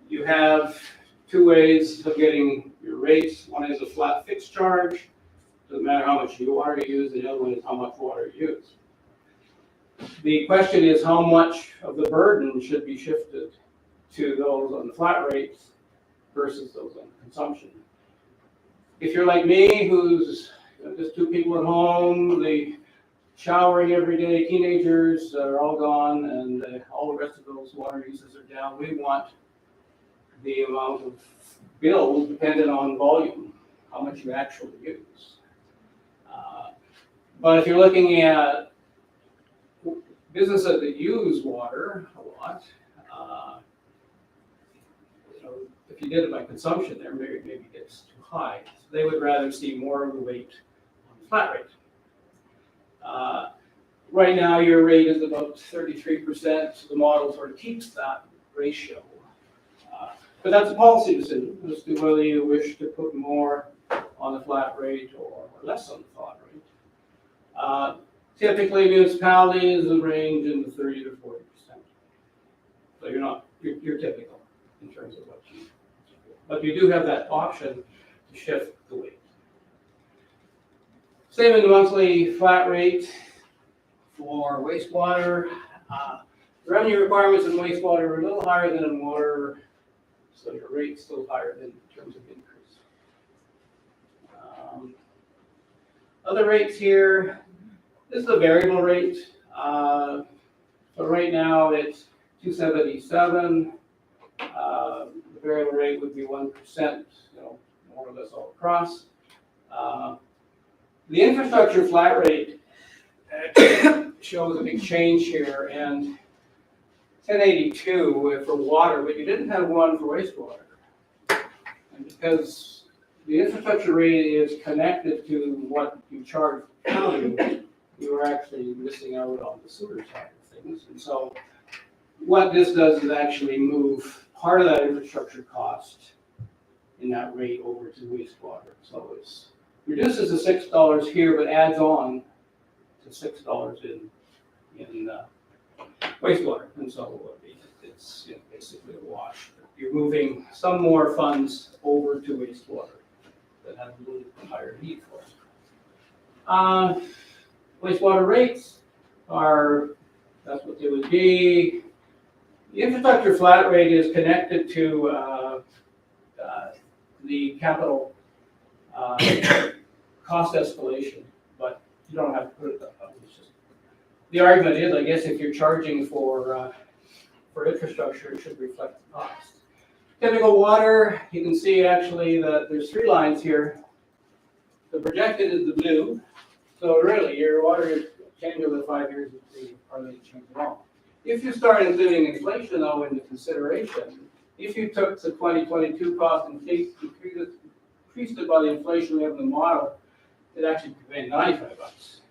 you have two ways of getting your rates. One is a flat fixed charge. Doesn't matter how much water you use. The other one is how much water you use. The question is how much of the burden should be shifted to those on the flat rates versus those on consumption. If you're like me, who's just 2 people at home, the showering every day, teenagers are all gone, and all the rest of those water uses are down, we want the amount of bill dependent on volume, how much you actually use. But if you're looking at businesses that use water a lot, if you did it by consumption, there maybe it gets too high. So they would rather see more of the weight on the flat rate. Right now, your rate is about 33%, so the model sort of keeps that ratio. But that's a policy decision as to whether you wish to put more on the flat rate or less on the flat rate. Typically, municipalities range in the 30 to 40%. So you're typical in terms of what you do. But you do have that option to shift the weight. Same in the monthly flat rate for wastewater. The revenue requirements in wastewater are a little higher than in water. So your rate's still higher than in terms of increase. Other rates here, this is a variable rate. So right now it's 277. The variable rate would be 1%, more or less all across. The infrastructure flat rate shows a big change here, and 1082 for water, but you didn't have one for wastewater. And because the infrastructure rate is connected to what you charge the county, you are actually missing out on the sewer side of things. And so what this does is actually move part of that infrastructure cost in that rate over to wastewater. So it reduces the $6 here, but adds on to $6 in wastewater. And so it's basically a wash. You're moving some more funds over to wastewater that have a little higher need for it. Wastewater rates are, that's what they would be. The infrastructure flat rate is connected to the capital cost escalation, but you don't have to put it that way. The argument is, I guess, if you're charging for infrastructure, it should reflect the cost. Typical water, you can see actually that there's 3 lines here. The projected is the blue. So really, your water is changing over 5 years if they hardly change at all. If you start including inflation, though, into consideration, if you took the 2022 cost and increased it by the inflation we have in the model, it actually could be $95.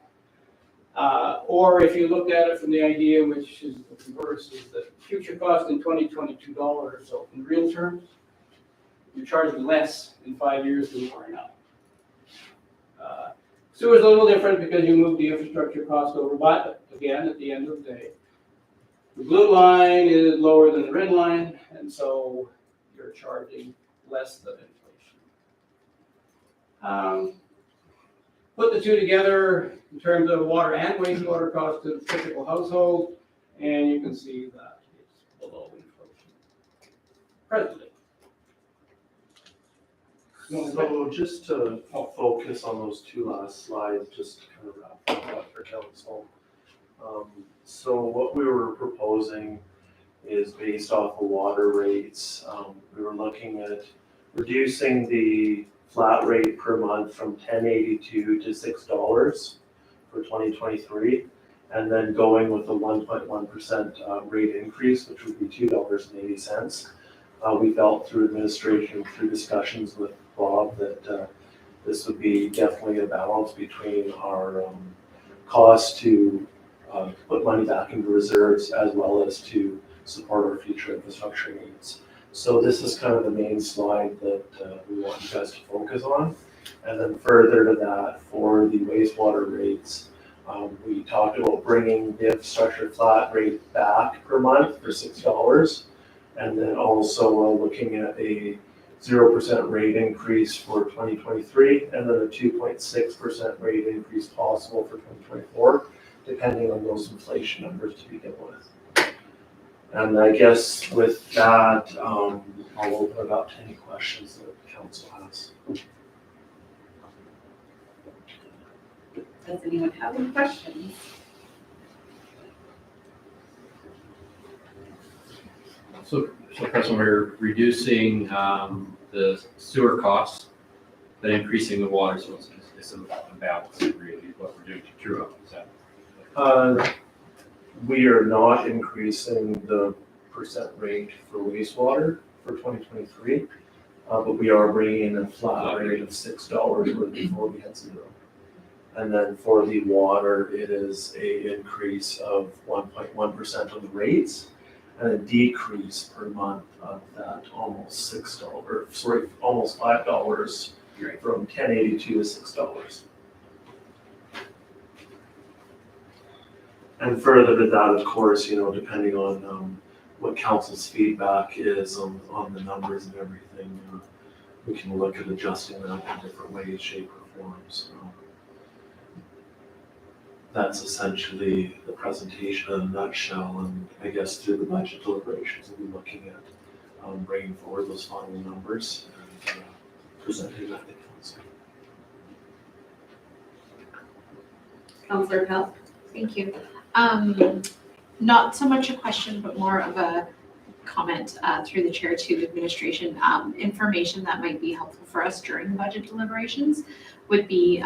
Or if you looked at it from the idea, which is the converse, is that future cost in 2022 dollars, so in real terms, you're charging less in 5 years than you are now. Sewer is a little different because you move the infrastructure cost over, but again, at the end of the day, the blue line is lower than the red line, and so you're charging less than inflation. Put the two together in terms of water and wastewater cost to the typical household, and you can see that it's below inflation presently. So just to focus on those 2 last slides, just to kind of wrap that up for council. So what we were proposing is based off of water rates. We were looking at reducing the flat rate per month from $10.82 to $6 for 2023, and then going with a 1.1% rate increase, which would be $2.80. We felt through administration, through discussions with Bob, that this would be definitely a balance between our cost to put money back into reserves as well as to support our future infrastructure needs. So this is kind of the main slide that we want you guys to focus on. And then further to that, for the wastewater rates, we talked about bringing the infrastructure flat rate back per month for $6. And then also looking at a 0% rate increase for 2023, and then a 2.6% rate increase possible for 2024, depending on those inflation numbers to begin with. And I guess with that, I'll open it up to any questions that the council has. Does anyone have any questions? So President, we're reducing the sewer costs, but increasing the water, so it's a balance, really, what we're doing to true up. Is that? We are not increasing the percent rate for wastewater for 2023, but we are bringing in a flat rate of $6 where before we had 0. And then for the water, it is a increase of 1.1% on the rates, and a decrease per month of that almost almost $5 from $10.82 to $6. And further to that, of course, depending on what council's feedback is on the numbers and everything, we can look at adjusting that in different ways, shape, or forms. That's essentially the presentation in a nutshell, and I guess through the budget deliberations, we'll be looking at bringing forward those final numbers and presenting that to council. Councillor Pell? Thank you. Not so much a question, but more of a comment through the chair to administration. Information that might be helpful for us during budget deliberations would be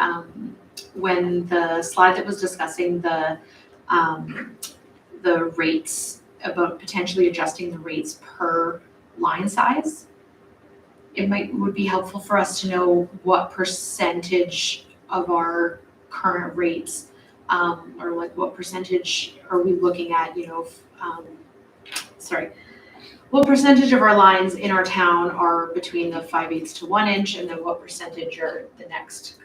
when the slide that was discussing the rates, about potentially adjusting the rates per line size. Would be helpful for us to know what percentage of our current rates, or like what percentage are we looking at, what percentage of our lines in our town are between the 5/8 to 1 inch, and then what percentage are the next?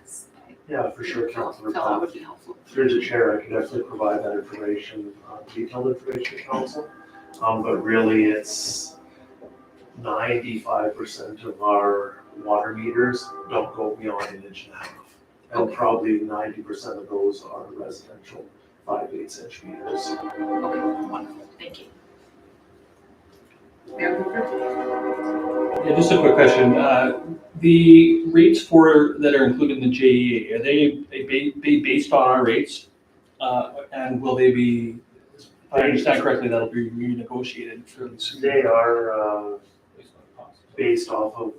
Yeah, for sure, Phil, Councillor that Pell. would be helpful. Through the chair, I can definitely provide that information, detailed information to council. But really, it's 95% of our water meters don't go beyond 1.5 inches. And Okay. probably 90% of those are residential 5/8 inch meters. Okay, wonderful, thank you. Mayor Hooper? Yeah, just a quick question. The rates that are included in the JEA, are they based on our rates? And will they be, if I understand correctly, that'll be renegotiated fairly soon? They are Based on cost. based off of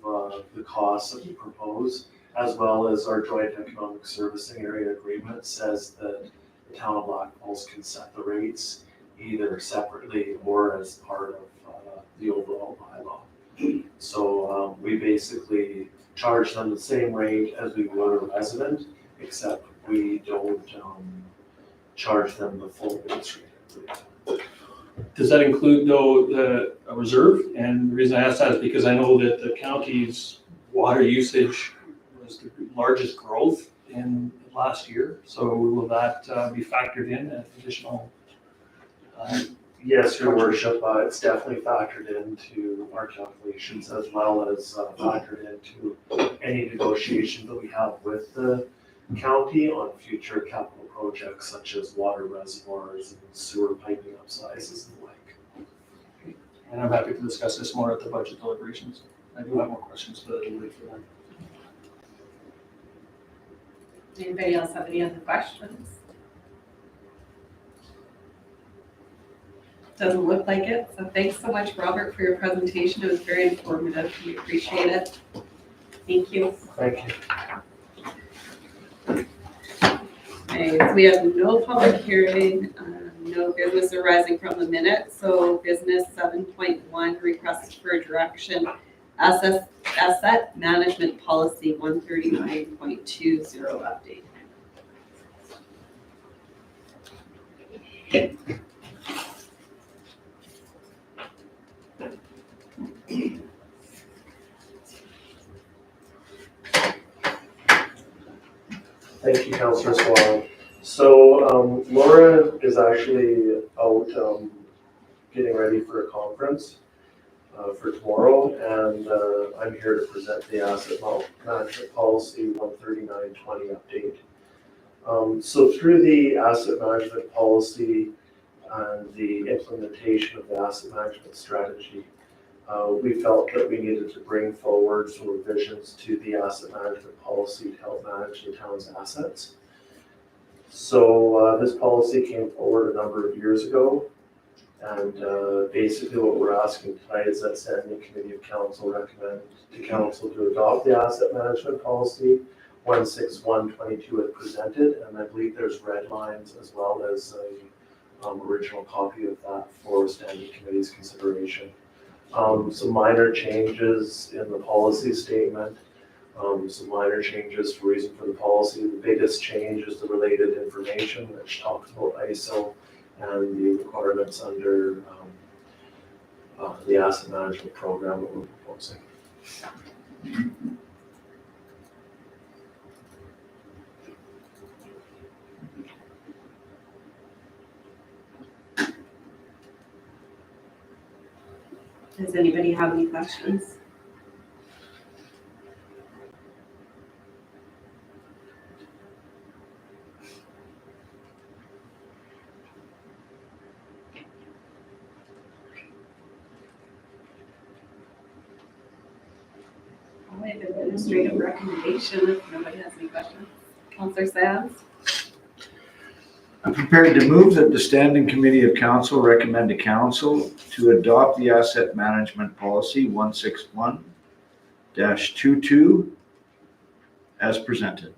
the costs that we propose, as well as our joint economic servicing area agreement says that the town of Blackfalds can set the rates either separately or as part of the overall bylaw. So we basically charge them the same rate as we would a resident, except we don't charge them the full base rate. Does that include though a reserve? And the reason I ask that is because I know that the county's water usage was the largest growth in last year. So will that be factored in as additional? Yes, your worship, it's definitely factored into our calculations as well as factored into any negotiations that we have with the county on future capital projects such as water reservoirs and sewer piping upsizes and the like. And I'm happy to discuss this more at the budget deliberations. I do have more questions, but I'll wait for that. Anybody else have any other questions? Doesn't look like it, so thanks so much, Robert, for your presentation. It was very informative. We appreciate it. Thank you. Thank you. Okay, so we have no public hearing, no business arising from the minutes, so business 7.1, request for direction, asset management policy 139.20 update. Thank you, Councillor Swan. So Laura is actually out getting ready for a conference for tomorrow, and I'm here to present the asset management policy 139.20 update. So through the asset management policy and the implementation of the asset management strategy, we felt that we needed to bring forward some revisions to the asset management policy to help manage the town's assets. So this policy came forward a number of years ago, and basically what we're asking tonight is that standing committee of council recommend to council to adopt the asset management policy 16122 as presented, and I believe there's red lines as well as a original copy of that for standing committee's consideration. Some minor changes in the policy statement, some minor changes for reason for the policy. The biggest change is the related information, which talks about ISO and the requirements under the asset management program that we're proposing. Does anybody have any questions? right, administrative recommendation, if nobody has any questions. Counselor Sands? I'm prepared to move that the Standing Committee of Council recommend to Council to adopt the Asset Management Policy 161-22 as presented.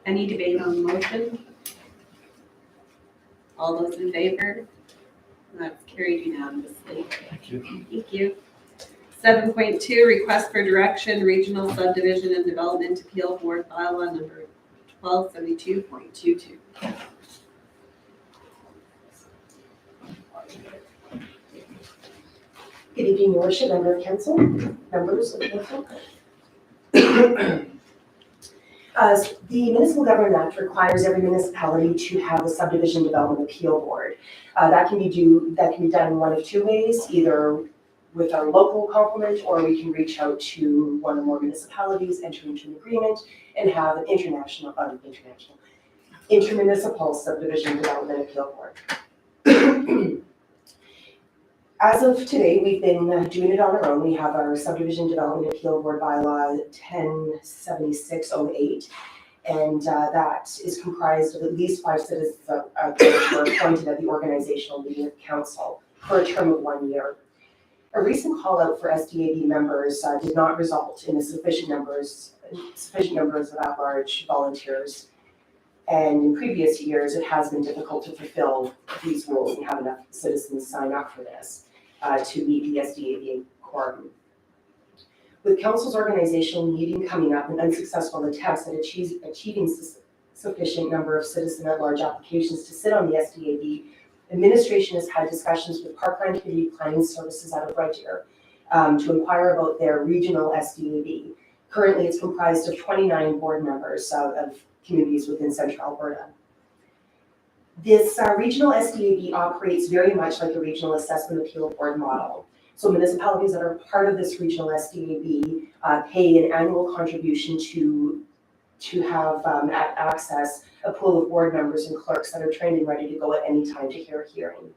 Any debate on the motion? All those in favor? That's carried unanimously. Thank you. Thank you. 7.2, request for direction, Regional Subdivision and Development Appeal Board Bylaw number 1272.22. Good evening, Your Worship, member of council, members of the council. The Municipal Government Act requires every municipality to have a subdivision development appeal board. That can be done in one of two ways, either with our local complement, or we can reach out to one or more municipalities, enter into an agreement, and have an intermunicipal subdivision development appeal board. As of today, we've been doing it on our own. We have our Subdivision Development Appeal Board Bylaw 107608, and that is comprised of at least 5 citizens who are appointed at the organizational meeting of council for a term of 1 year. A recent call out for SDAB members did not result in sufficient numbers of at-large volunteers. And in previous years, it has been difficult to fulfill these rules and have enough citizens sign up for this to meet the SDAB quorum. With council's organizational meeting coming up and unsuccessful attempts at achieving sufficient number of citizen at-large applications to sit on the SDAB, administration has had discussions with Parkland Community Planning Services out of Red Deer to inquire about their regional SDAB. Currently, it's comprised of 29 board members of communities within Central Alberta. This regional SDAB operates very much like a regional assessment appeal board model. So municipalities that are part of this regional SDAB pay an annual contribution to have access a pool of board members and clerks that are trained and ready to go at any time to hear a hearing.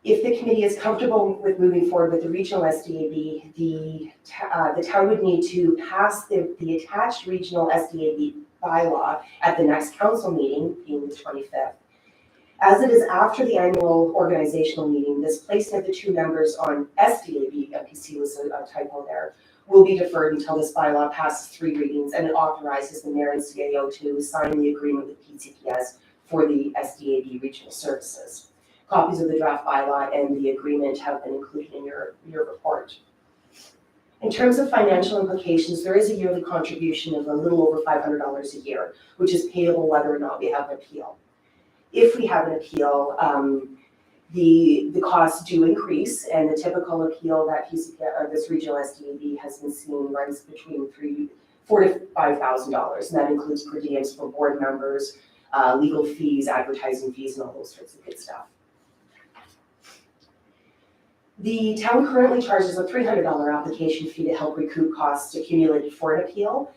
If the committee is comfortable with moving forward with the regional SDAB, the town would need to pass the attached regional SDAB bylaw at the next council meeting, being the 25th. As it is after the annual organizational meeting, this placement of the 2 members on SDAB, MPC was a typo there, will be deferred until this bylaw passes 3 readings and it authorizes the mayor and CAO to sign the agreement with PCPS for the SDAB regional services. Copies of the draft bylaw and the agreement have been included in your report. In terms of financial implications, there is a yearly contribution of a little over $500 a year, which is payable whether or not we have an appeal. If we have an appeal, the costs do increase, and the typical appeal that this regional SDAB has been seeing runs between $4,000 to $5,000, and that includes per diems for board members, legal fees, advertising fees, and all those sorts of good stuff. The town currently charges a $300 application fee to help recoup costs accumulated for an appeal.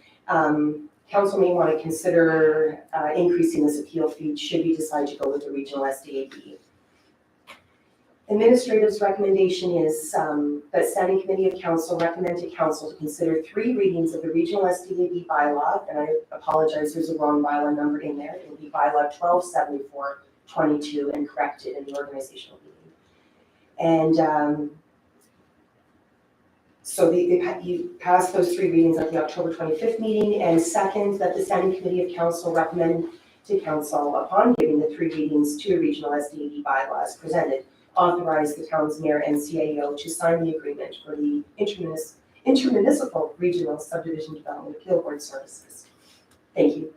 Council may want to consider increasing this appeal fee should we decide to go with the regional SDAB. Administrative's recommendation is that Standing Committee of Council recommend to Council to consider 3 readings of the regional SDAB bylaw, and I apologize, there's a wrong bylaw number in there. It will be bylaw 1274-22 and corrected in the organizational meeting. And so you pass those 3 readings at the October 25th meeting, and second, that the Standing Committee of Council recommend to Council, upon giving the 3 readings to the regional SDAB bylaws presented, authorize the town's mayor and CAO to sign the agreement for the intermunicipal regional subdivision development appeal board services. Thank you.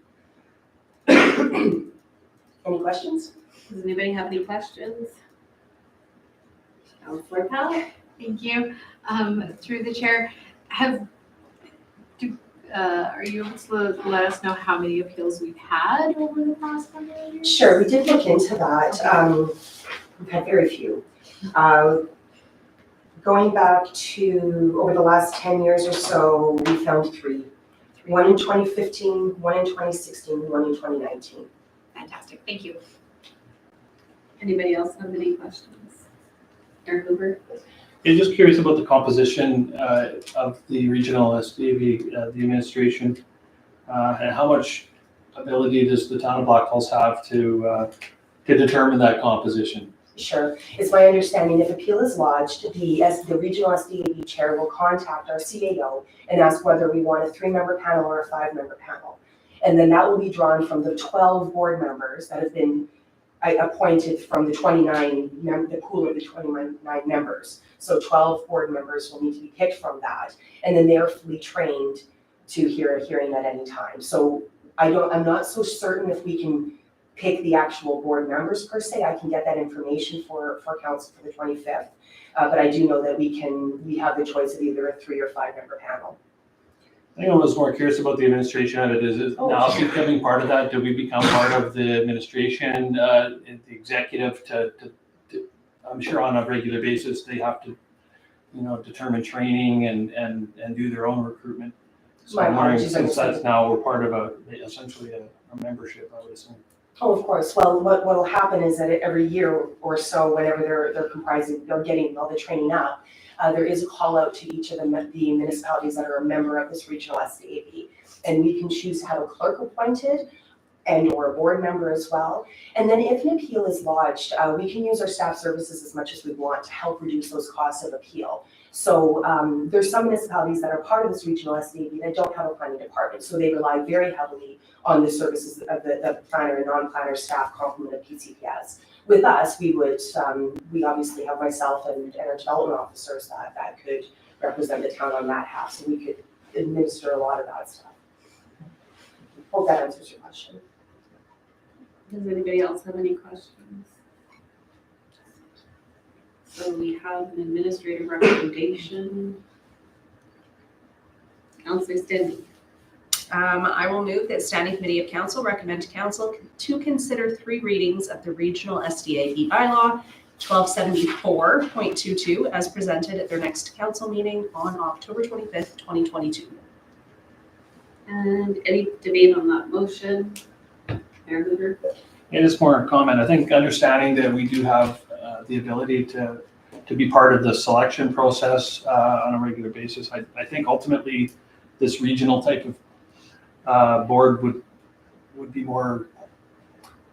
Any questions? Does anybody have any questions? Councilor Powell? Thank you. Through the chair, are you able to let us know how many appeals we've had over the past number of years? Sure, we did look into that. We've had very few. Going back to over the last 10 years or so, we found 3. 1 in 2015, 1 in 2016, 1 in 2019. Fantastic, thank you. Anybody else have any questions? Mayor Hoover? I'm just curious about the composition of the regional SDAV, the administration, and how much ability does the town of Blackfalds have to determine that composition? Sure. It's my understanding if appeal is lodged, the regional SDAB chair will contact our CAO and ask whether we want a 3-member panel or a 5-member panel. And then that will be drawn from the 12 board members that have been appointed from the the pool of the 29 members. So 12 board members will need to be picked from that. And then they are fully trained to hear a hearing at any time. So I'm not so certain if we can pick the actual board members per se. I can get that information for council for the 25th. But I do know that we have the choice of either a 3 or 5-member panel. I think I was more curious about the administration of it. Is it now becoming part of that? Do we become part of the administration, the executive to I'm sure on a regular basis, they have to, determine training and do their own recruitment. So I'm wondering, since that's now, we're part of essentially a membership, I would assume. Oh, of course. Well, what will happen is that every year or so, whenever they're getting all the training up, there is a call out to each of the municipalities that are a member of this regional SDAB. And we can choose to have a clerk appointed and or a board member as well. And then if an appeal is lodged, we can use our staff services as much as we want to help reduce those costs of appeal. So there's some municipalities that are part of this regional SDAB that don't have a planning department. So they rely very heavily on the services of the planner and non-planner staff complement of PCPS. With us, we obviously have myself and our development officers that could represent the town on that half. So we could administer a lot of that stuff. Hope that answers your question. Does anybody else have any questions? So we have an administrative recommendation. Councillor Stindy. I will move that Standing Committee of Council recommend to Council to consider 3 readings of the Regional SDAB Bylaw 1274.22 as presented at their next council meeting on October 25th, 2022. And any debate on that motion? Mayor Hoover? It is more a comment. I think understanding that we do have the ability to be part of the selection process on a regular basis. I think ultimately this regional type of board would be more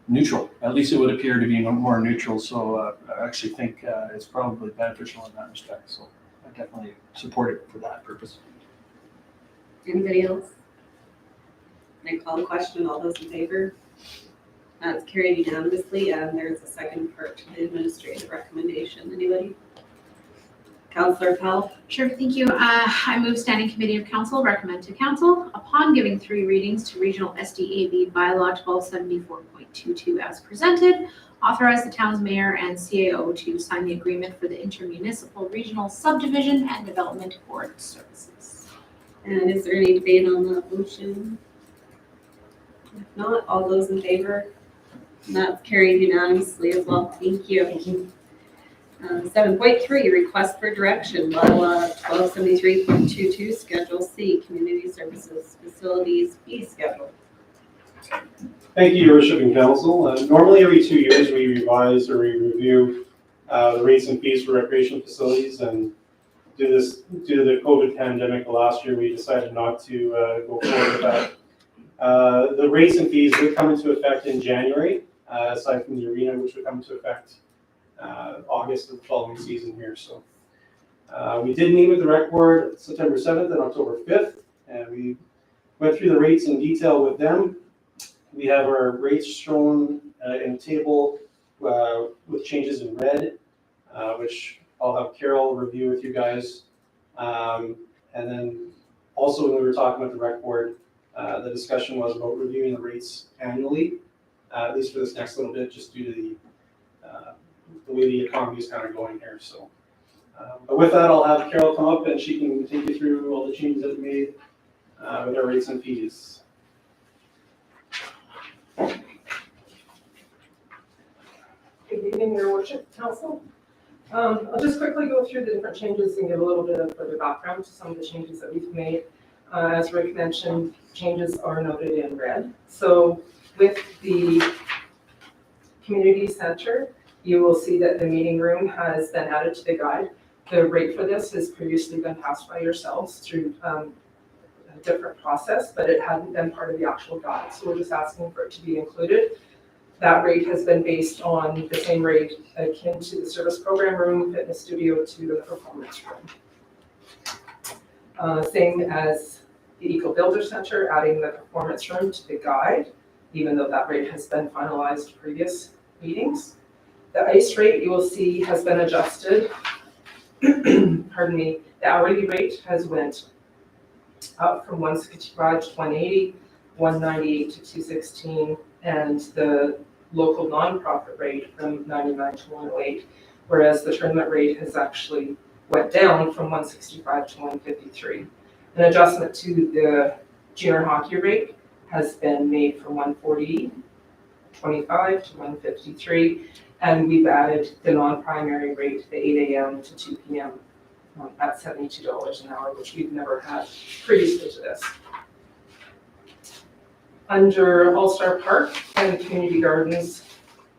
neutral. At least it would appear to be more neutral. So I actually think it's probably beneficial in that respect. So I definitely support it for that purpose. Anybody else? Can I call the question? All those in favor? That's carried unanimously, and there's a second part to the administrative recommendation. Anybody? Councillor Pell? Sure, thank you. I move Standing Committee of Council recommend to Council, upon giving 3 readings to Regional SDAB Bylaw 1274.22 as presented, authorize the town's mayor and CAO to sign the agreement for the intermunicipal regional subdivision and development board services. And is there any debate on that motion? If not, all those in favor? And that's carried unanimously as well. Thank you. Thank you. 7.3, request for direction, Bylaw 1273.22, Schedule C, Community Services Facilities Fee Schedule. Thank you, Your Worship and Council. Normally every 2 years we revise or we review the rates and fees for recreational facilities, and due to the COVID pandemic last year, we decided not to go forward with that. The rates and fees would come into effect in January, aside from the arena, which would come into effect August of the following season here. So we did meet with the rec board September 7th and October 5th, and we went through the rates in detail with them. We have our rates shown in a table with changes in red, which I'll have Carol review with you guys. And then also when we were talking with the rec board, the discussion was about reviewing the rates annually, at least for this next little bit, just due to the way the economy is kind of going here. So, but with that, I'll have Carol come up and she can take you through all the changes that we made with our rates and fees. Good evening, Your Worship, Council. I'll just quickly go through the different changes and give a little bit of further background to some of the changes that we've made. As Rick mentioned, changes are noted in red. So with the community center, You will see that the meeting room has been added to the guide. The rate for this has previously been passed by yourselves through a different process, but it hadn't been part of the actual guide, so we're just asking for it to be included. That rate has been based on the same rate akin to the service program room, fitness studio to the performance room. Same as the Eco Builder Center, adding the performance room to the guide, even though that rate has been finalized previous meetings. The ICE rate, you will see, has been adjusted. Pardon me, the hourly rate has went up from 165 to 180, 198 to 216, and the local nonprofit rate from 99 to 108, whereas the tournament rate has actually went down from 165 to 153. An adjustment to the junior hockey rate has been made from 140.25 to 153, and we've added the non-primary rate, the 8 a.m. to 2 p.m. At $72 an hour, which we've never had previously to this. Under All-Star Park and Community Gardens,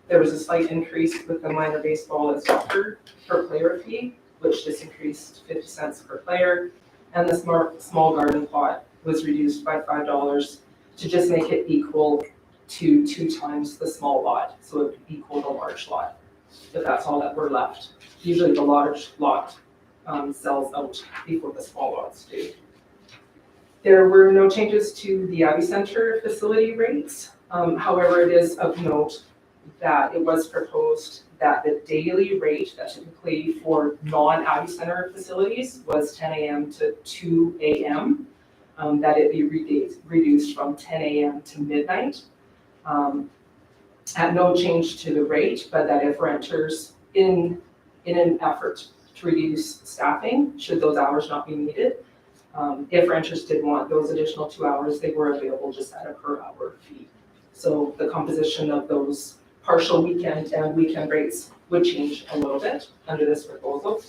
there was a slight increase with the minor baseball and soccer per player fee, which just increased 50 cents per player. And the small garden plot was reduced by $5 to just make it equal to 2 times the small lot, so it would equal the large lot, if that's all that we're left. Usually the large lot sells out before the small lots do. There were no changes to the Abbey Center facility rates. However, it is of note that it was proposed that the daily rate that typically for non-Abbey Center facilities was 10 a.m. to 2 a.m., that it be reduced from 10 a.m. to midnight. At no change to the rate, but that if renters in an effort to reduce staffing, should those hours not be needed, if renters did want those additional 2 hours, they were available just at a per hour fee. So the composition of those partial weekend and weekend rates would change a little bit under this proposal.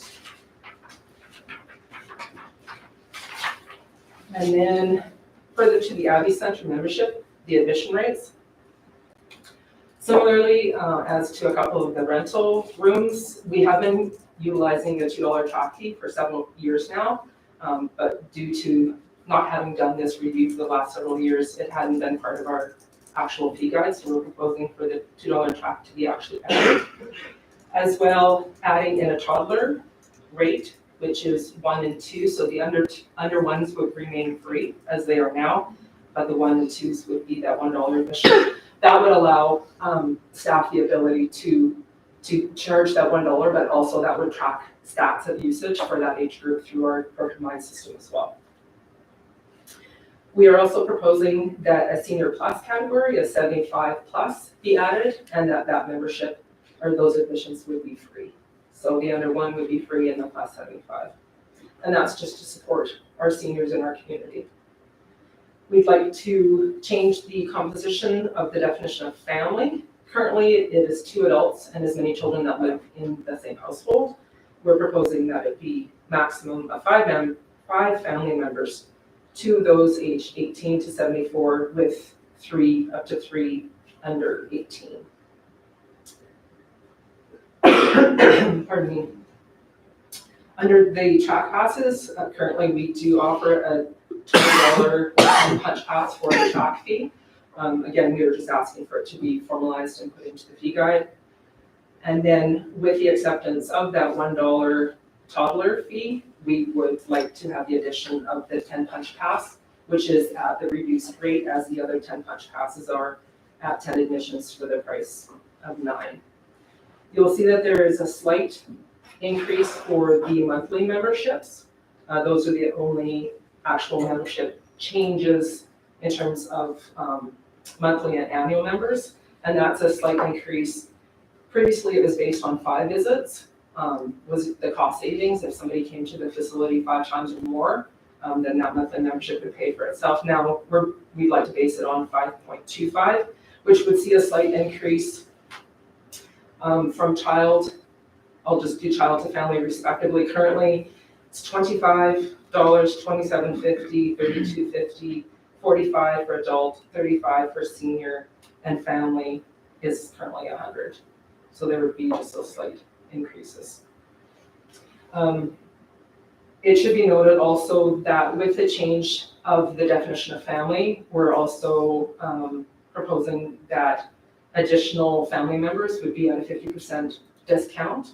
And then further to the Abbey Center membership, the admission rates. Similarly, as to a couple of the rental rooms, we have been utilizing the $2 track fee for several years now, but due to not having done this review for the last several years, it hadn't been part of our actual fee guide, so we're proposing for the $2 track to be actually added. As well, adding in a toddler rate, which is 1 and 2, so the under ones would remain free as they are now, but the 1 and 2s would be that $1 admission. That would allow staff the ability to charge that $1, but also that would track stats of usage for that age group through our programming system as well. We are also proposing that a senior plus category, a 75 plus, be added, and that membership or those admissions would be free. So the under 1 would be free and the plus 75. And that's just to support our seniors in our community. We'd like to change the composition of the definition of family. Currently, it is 2 adults and as many children that live in the same household. We're proposing that it be maximum of 5 family members, 2 of those aged 18 to 74 with up to 3 under 18. Pardon me. Under the track passes, currently we do offer a $20 punch pass for the track fee. Again, we were just asking for it to be formalized and put into the fee guide. And then with the acceptance of that $1 toddler fee, we would like to have the addition of the 10 punch pass, which is at the reduced rate as the other 10 punch passes are at 10 admissions for the price of 9. You'll see that there is a slight increase for the monthly memberships. Those are the only actual membership changes in terms of monthly and annual members, and that's a slight increase. Previously, it was based on 5 visits, was the cost savings. If somebody came to the facility 5 times or more, then that monthly membership would pay for itself. Now, we'd like to base it on 5.25, which would see a slight increase from child, I'll just do child to family respectively. Currently, it's $25, $27.50, $32.50, $45 for adult, $35 for senior, and family is currently $100. So there would be just those slight increases. It should be noted also that with the change of the definition of family, we're also proposing that additional family members would be at a 50% discount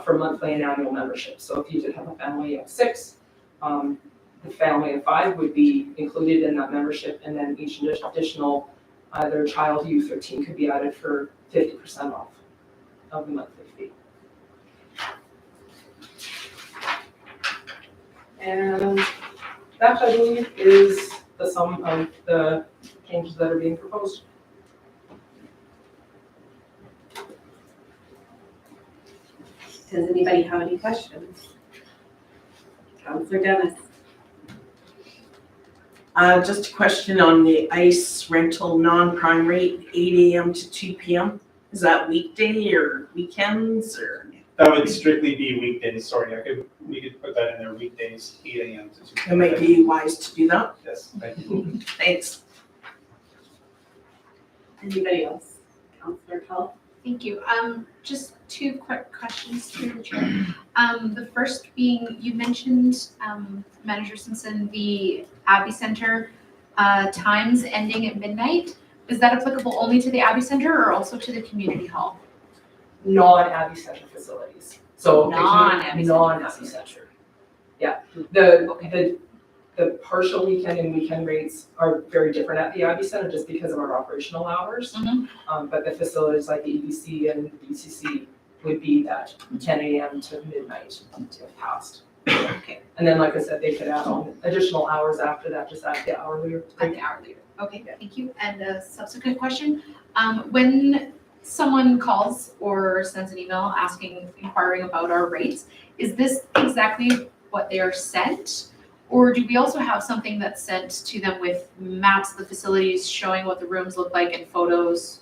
for monthly and annual membership. So if you did have a family of 6, the family of 5 would be included in that membership, and then each additional either child, youth, or teen could be added for 50% off of the monthly fee. And that, I believe, is the sum of the changes that are being proposed. Does anybody have any questions? Councillor Dennis? Just a question on the ice rental non-prime rate, 8 AM to 2 PM. Is that weekday or weekends or? That would strictly be weekdays, sorry, we could put that in there, weekdays, 8 AM to 2 It PM. might be wise to do that. Yes, thank you. Thanks. Anybody else? Councillor Tull? Thank you. Just 2 quick questions through the chair. The first being, you mentioned, Manager Simpson, the Abbey Center times ending at midnight. Is that applicable only to the Abbey Center or also to the community hall? Non-Abbey Center facilities. So Non-Abbey Center non-Abbey Center. Yeah, the partial weekend and weekend rates are very different at the Abbey Center just because of our operational hours. But the facilities like the EBC and the BCC would be that 10 AM to midnight if passed. Okay. And then, like I said, they could add on additional hours after that, just at the hourly rate. At the hourly rate. Okay, thank you. And a subsequent question, when someone calls or sends an email inquiring about our rates, is this exactly what they are sent? Or do we also have something that's sent to them with maps of the facilities showing what the rooms look like and photos?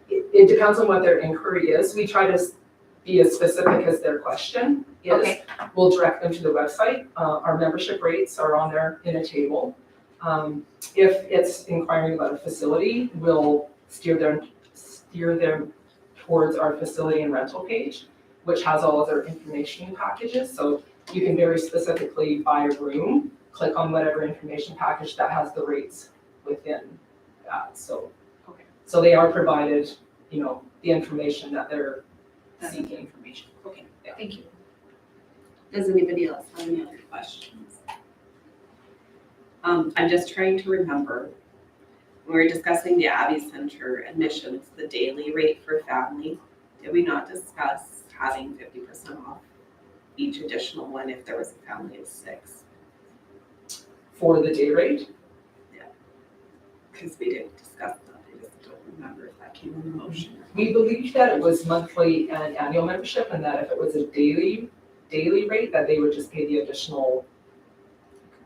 It depends on what their inquiry is. We try to be as specific as their question is. Okay. We'll direct them to the website. Our membership rates are on there in a table. If it's inquiring about a facility, we'll steer them towards our facility and rental page, which has all of their information packages. So you can very specifically buy a room, click on whatever information package that has the rates within that. So, Okay. So they are provided, the information that they're That's seeking. the information. Okay, thank you. Does anybody else have any other questions? I'm just trying to remember, when we were discussing the Abbey Center admissions, the daily rate for family, did we not discuss having 50% off each additional one if there was a family of 6? For the day rate, Because we didn't discuss that, I just don't remember if that came in the motion. we believed that it was monthly and annual membership, and that if it was a daily rate, that they would just pay the additional.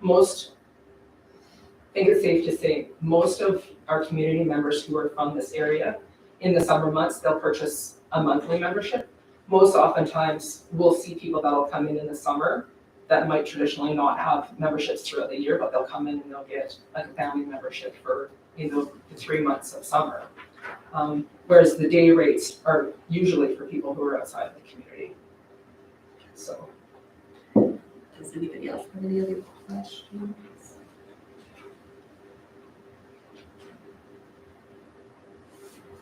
I think it's safe to say, most of our community members who are from this area, in the summer months, they'll purchase a monthly membership. Most oftentimes, we'll see people that'll come in the summer that might traditionally not have memberships throughout the year, but they'll come in and they'll get like a family membership for, the 3 months of summer. Whereas the day rates are usually for people who are outside of the community. So. Does anybody else have any other questions?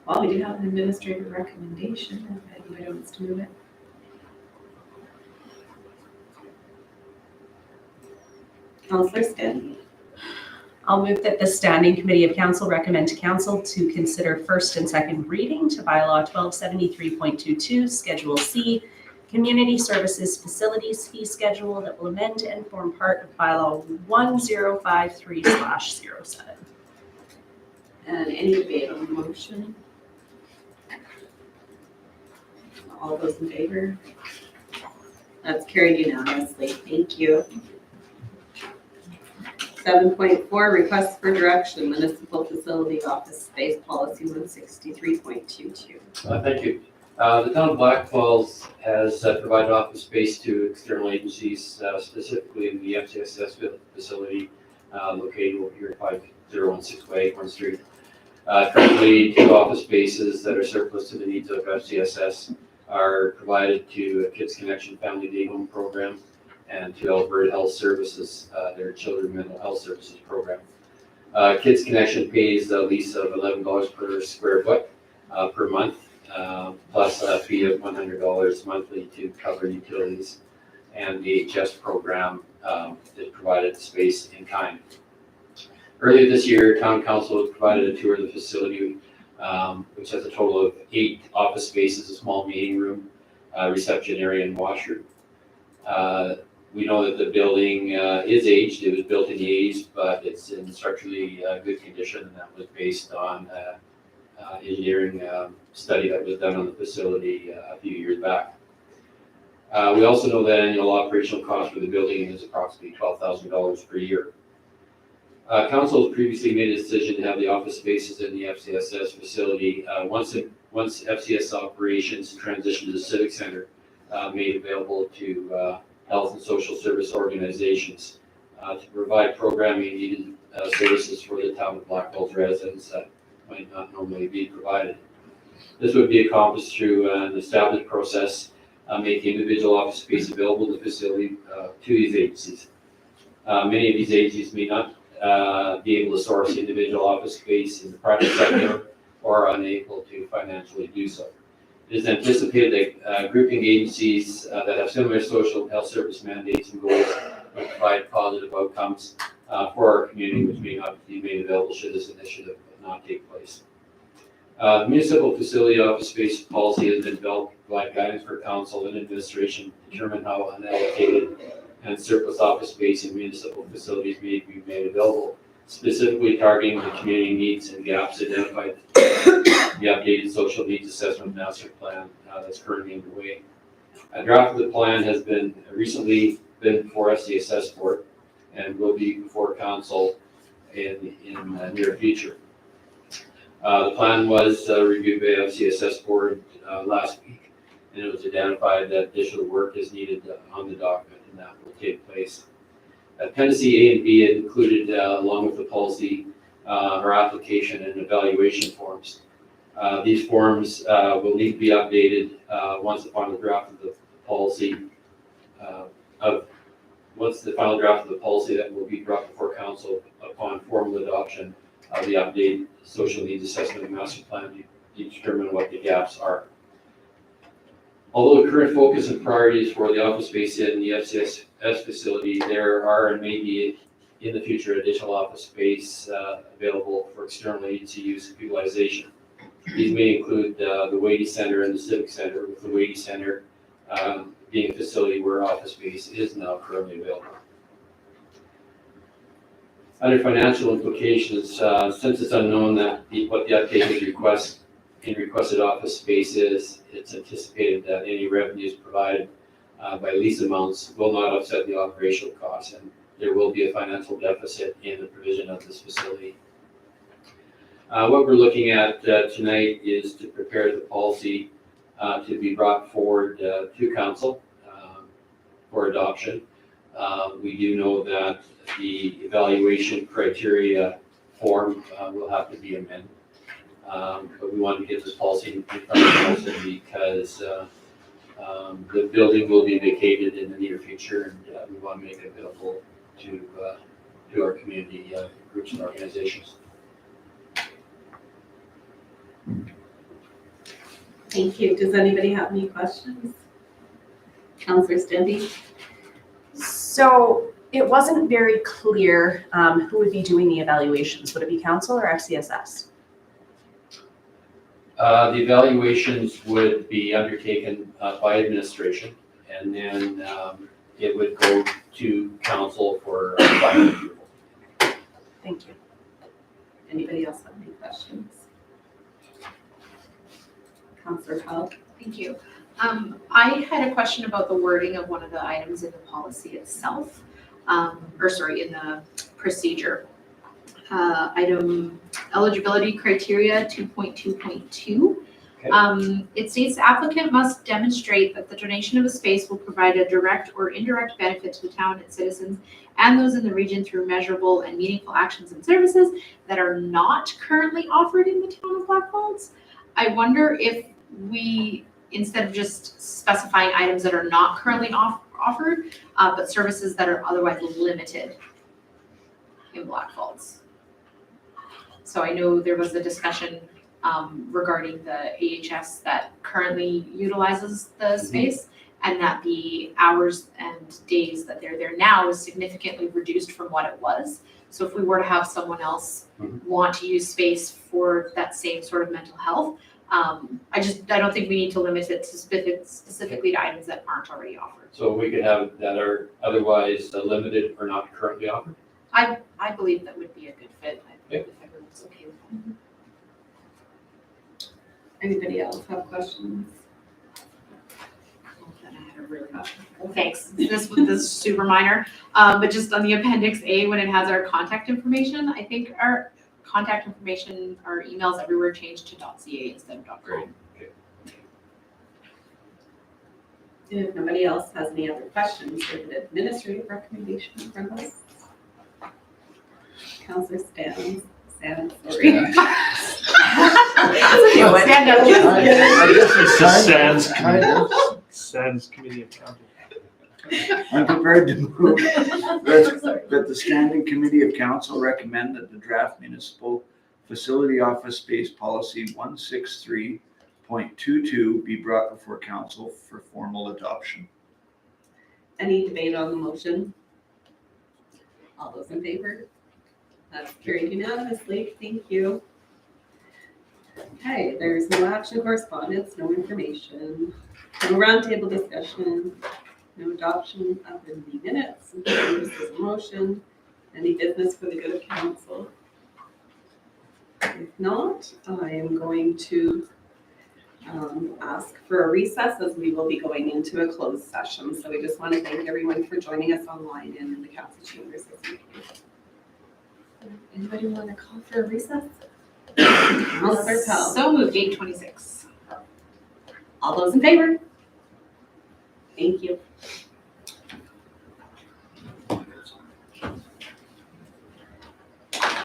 Well, we do have an administrative recommendation, if anybody wants to move it. Councillor Stanley. I'll move that the Standing Committee of Council recommend to Council to consider first and second reading to Bylaw 1273.22, Schedule C, Community Services Facilities Fee Schedule that will amend and form part of Bylaw 1053/07. And any debate on the motion? All those in favor? That's carried unanimously. Thank you. 7.4, request for direction, municipal facility office space policy 163.22. Thank you. The town of Blackfalds has provided office space to external agencies, specifically in the MCSS facility located over here at 5016 Way, Acorn Street. Currently, 2 office spaces that are surplus to the needs of FCSS are provided to Kids Connection Family Day Home Program and to Alberta Health Services, their Children Mental Health Services Program. Kids Connection pays a lease of $11 per square foot per month, plus a fee of $100 monthly to cover utilities. And the HS program is provided space in kind. Earlier this year, Town Council provided a tour of the facility, which has a total of 8 office spaces, a small meeting room, reception area, and washroom. We know that the building is aged. It was built in the 80s, but it's in structurally good condition, and that was based on engineering study that was done on the facility a few years back. We also know that annual operational cost for the building is approximately $12,000 per year. Council has previously made a decision to have the office spaces in the FCSS facility once FCS operations transition to the Civic Center made available to health and social service organizations to provide programming needed services for the town of Blackfalds residents that might not normally be provided. This would be accomplished through an established process, making individual office space available in the facility to these agencies. Many of these agencies may not be able to source individual office space in the private sector or are unable to financially do so. It is anticipated that grouping agencies that have similar social health service mandates and goals will provide positive outcomes for our community, which may not be made available should this initiative not take place. The municipal facility office space policy has been developed to provide guidance for council and administration to determine how unallocated and surplus office space in municipal facilities may be made available, specifically targeting the community needs and gaps identified in the updated social needs assessment master plan that's currently underway. A draft of the plan has been recently been before FCSS board and will be before council in the near future. The plan was reviewed by FCSS board last week, and it was identified that additional work is needed on the document, and that will take place. Appendices A and B included, along with the policy, our application and evaluation forms. These forms will need to be updated once the final draft of the policy that will be brought before council upon formal adoption of the updated social needs assessment and master plan to determine what the gaps are. Although the current focus and priorities for the office space in the FCSS facility, there are and may be in the future additional office space available for external agency use and utilization. These may include the Wadey Center and the Civic Center, with the Wadey Center being a facility where office space is now currently available. Under financial implications, since it's unknown what the updated requested office space is, it's anticipated that any revenues provided by lease amounts will not offset the operational costs, and there will be a financial deficit in the provision of this facility. What we're looking at tonight is to prepare the policy to be brought forward to council for adoption. We do know that the evaluation criteria form will have to be amended. But we want to get this policy in front of council because the building will be vacated in the near future, and we want to make it available to our community groups and organizations. Thank you. Does anybody have any questions? Councillor Stindy? So it wasn't very clear who would be doing the evaluations. Would it be council or FCSS? The evaluations would be undertaken by administration, and then it would go to council for final approval. Thank you. Anybody else have any questions? Councillor Hall? Thank you. I had a question about the wording of one of the items in the policy itself, in the procedure. Item eligibility criteria 2.2.2. It states the applicant must demonstrate that the donation of a space will provide a direct or indirect benefit to the town and citizens and those in the region through measurable and meaningful actions and services that are not currently offered in the town of Blackfalds. I wonder if we, instead of just specifying items that are not currently offered, but services that are otherwise limited in Blackfalds. So I know there was a discussion regarding the AHS that currently utilizes the space, and that the hours and days that they're there now is significantly reduced from what it was. So if we were to have someone else want to use space for that same sort of mental health, I don't think we need to limit it to specifically to items that aren't already offered. So we could have that are otherwise limited or not currently offered? I believe that would be a good fit, if everyone's okay with that. Anybody else have questions? Then I had a really bad. Thanks. This is super minor, but just on the appendix A, when it has our contact information, I think our contact information, our emails everywhere changed to .ca instead of .com. If nobody else has any other questions, we have an administrative recommendation from us. Counselor Stan, sorry. Stand up. Sands Committee of County. I'm prepared to move that the Standing Committee of Council recommend that the draft municipal facility office space policy 163.22 be brought before council for formal adoption. Any debate on the motion? All those in favor? That's carried unanimously. Thank you. Okay, there's no action correspondence, no information, no roundtable discussion, no adoption of the minutes. This is a motion. Any business for the good of council? If not, I am going to ask for a recess as we will be going into a closed session. So we just want to thank everyone for joining us online and in the council chambers this evening. Anybody want to call for a recess? Counselor Pell. So moved, 8:26. All those in favor? Thank you.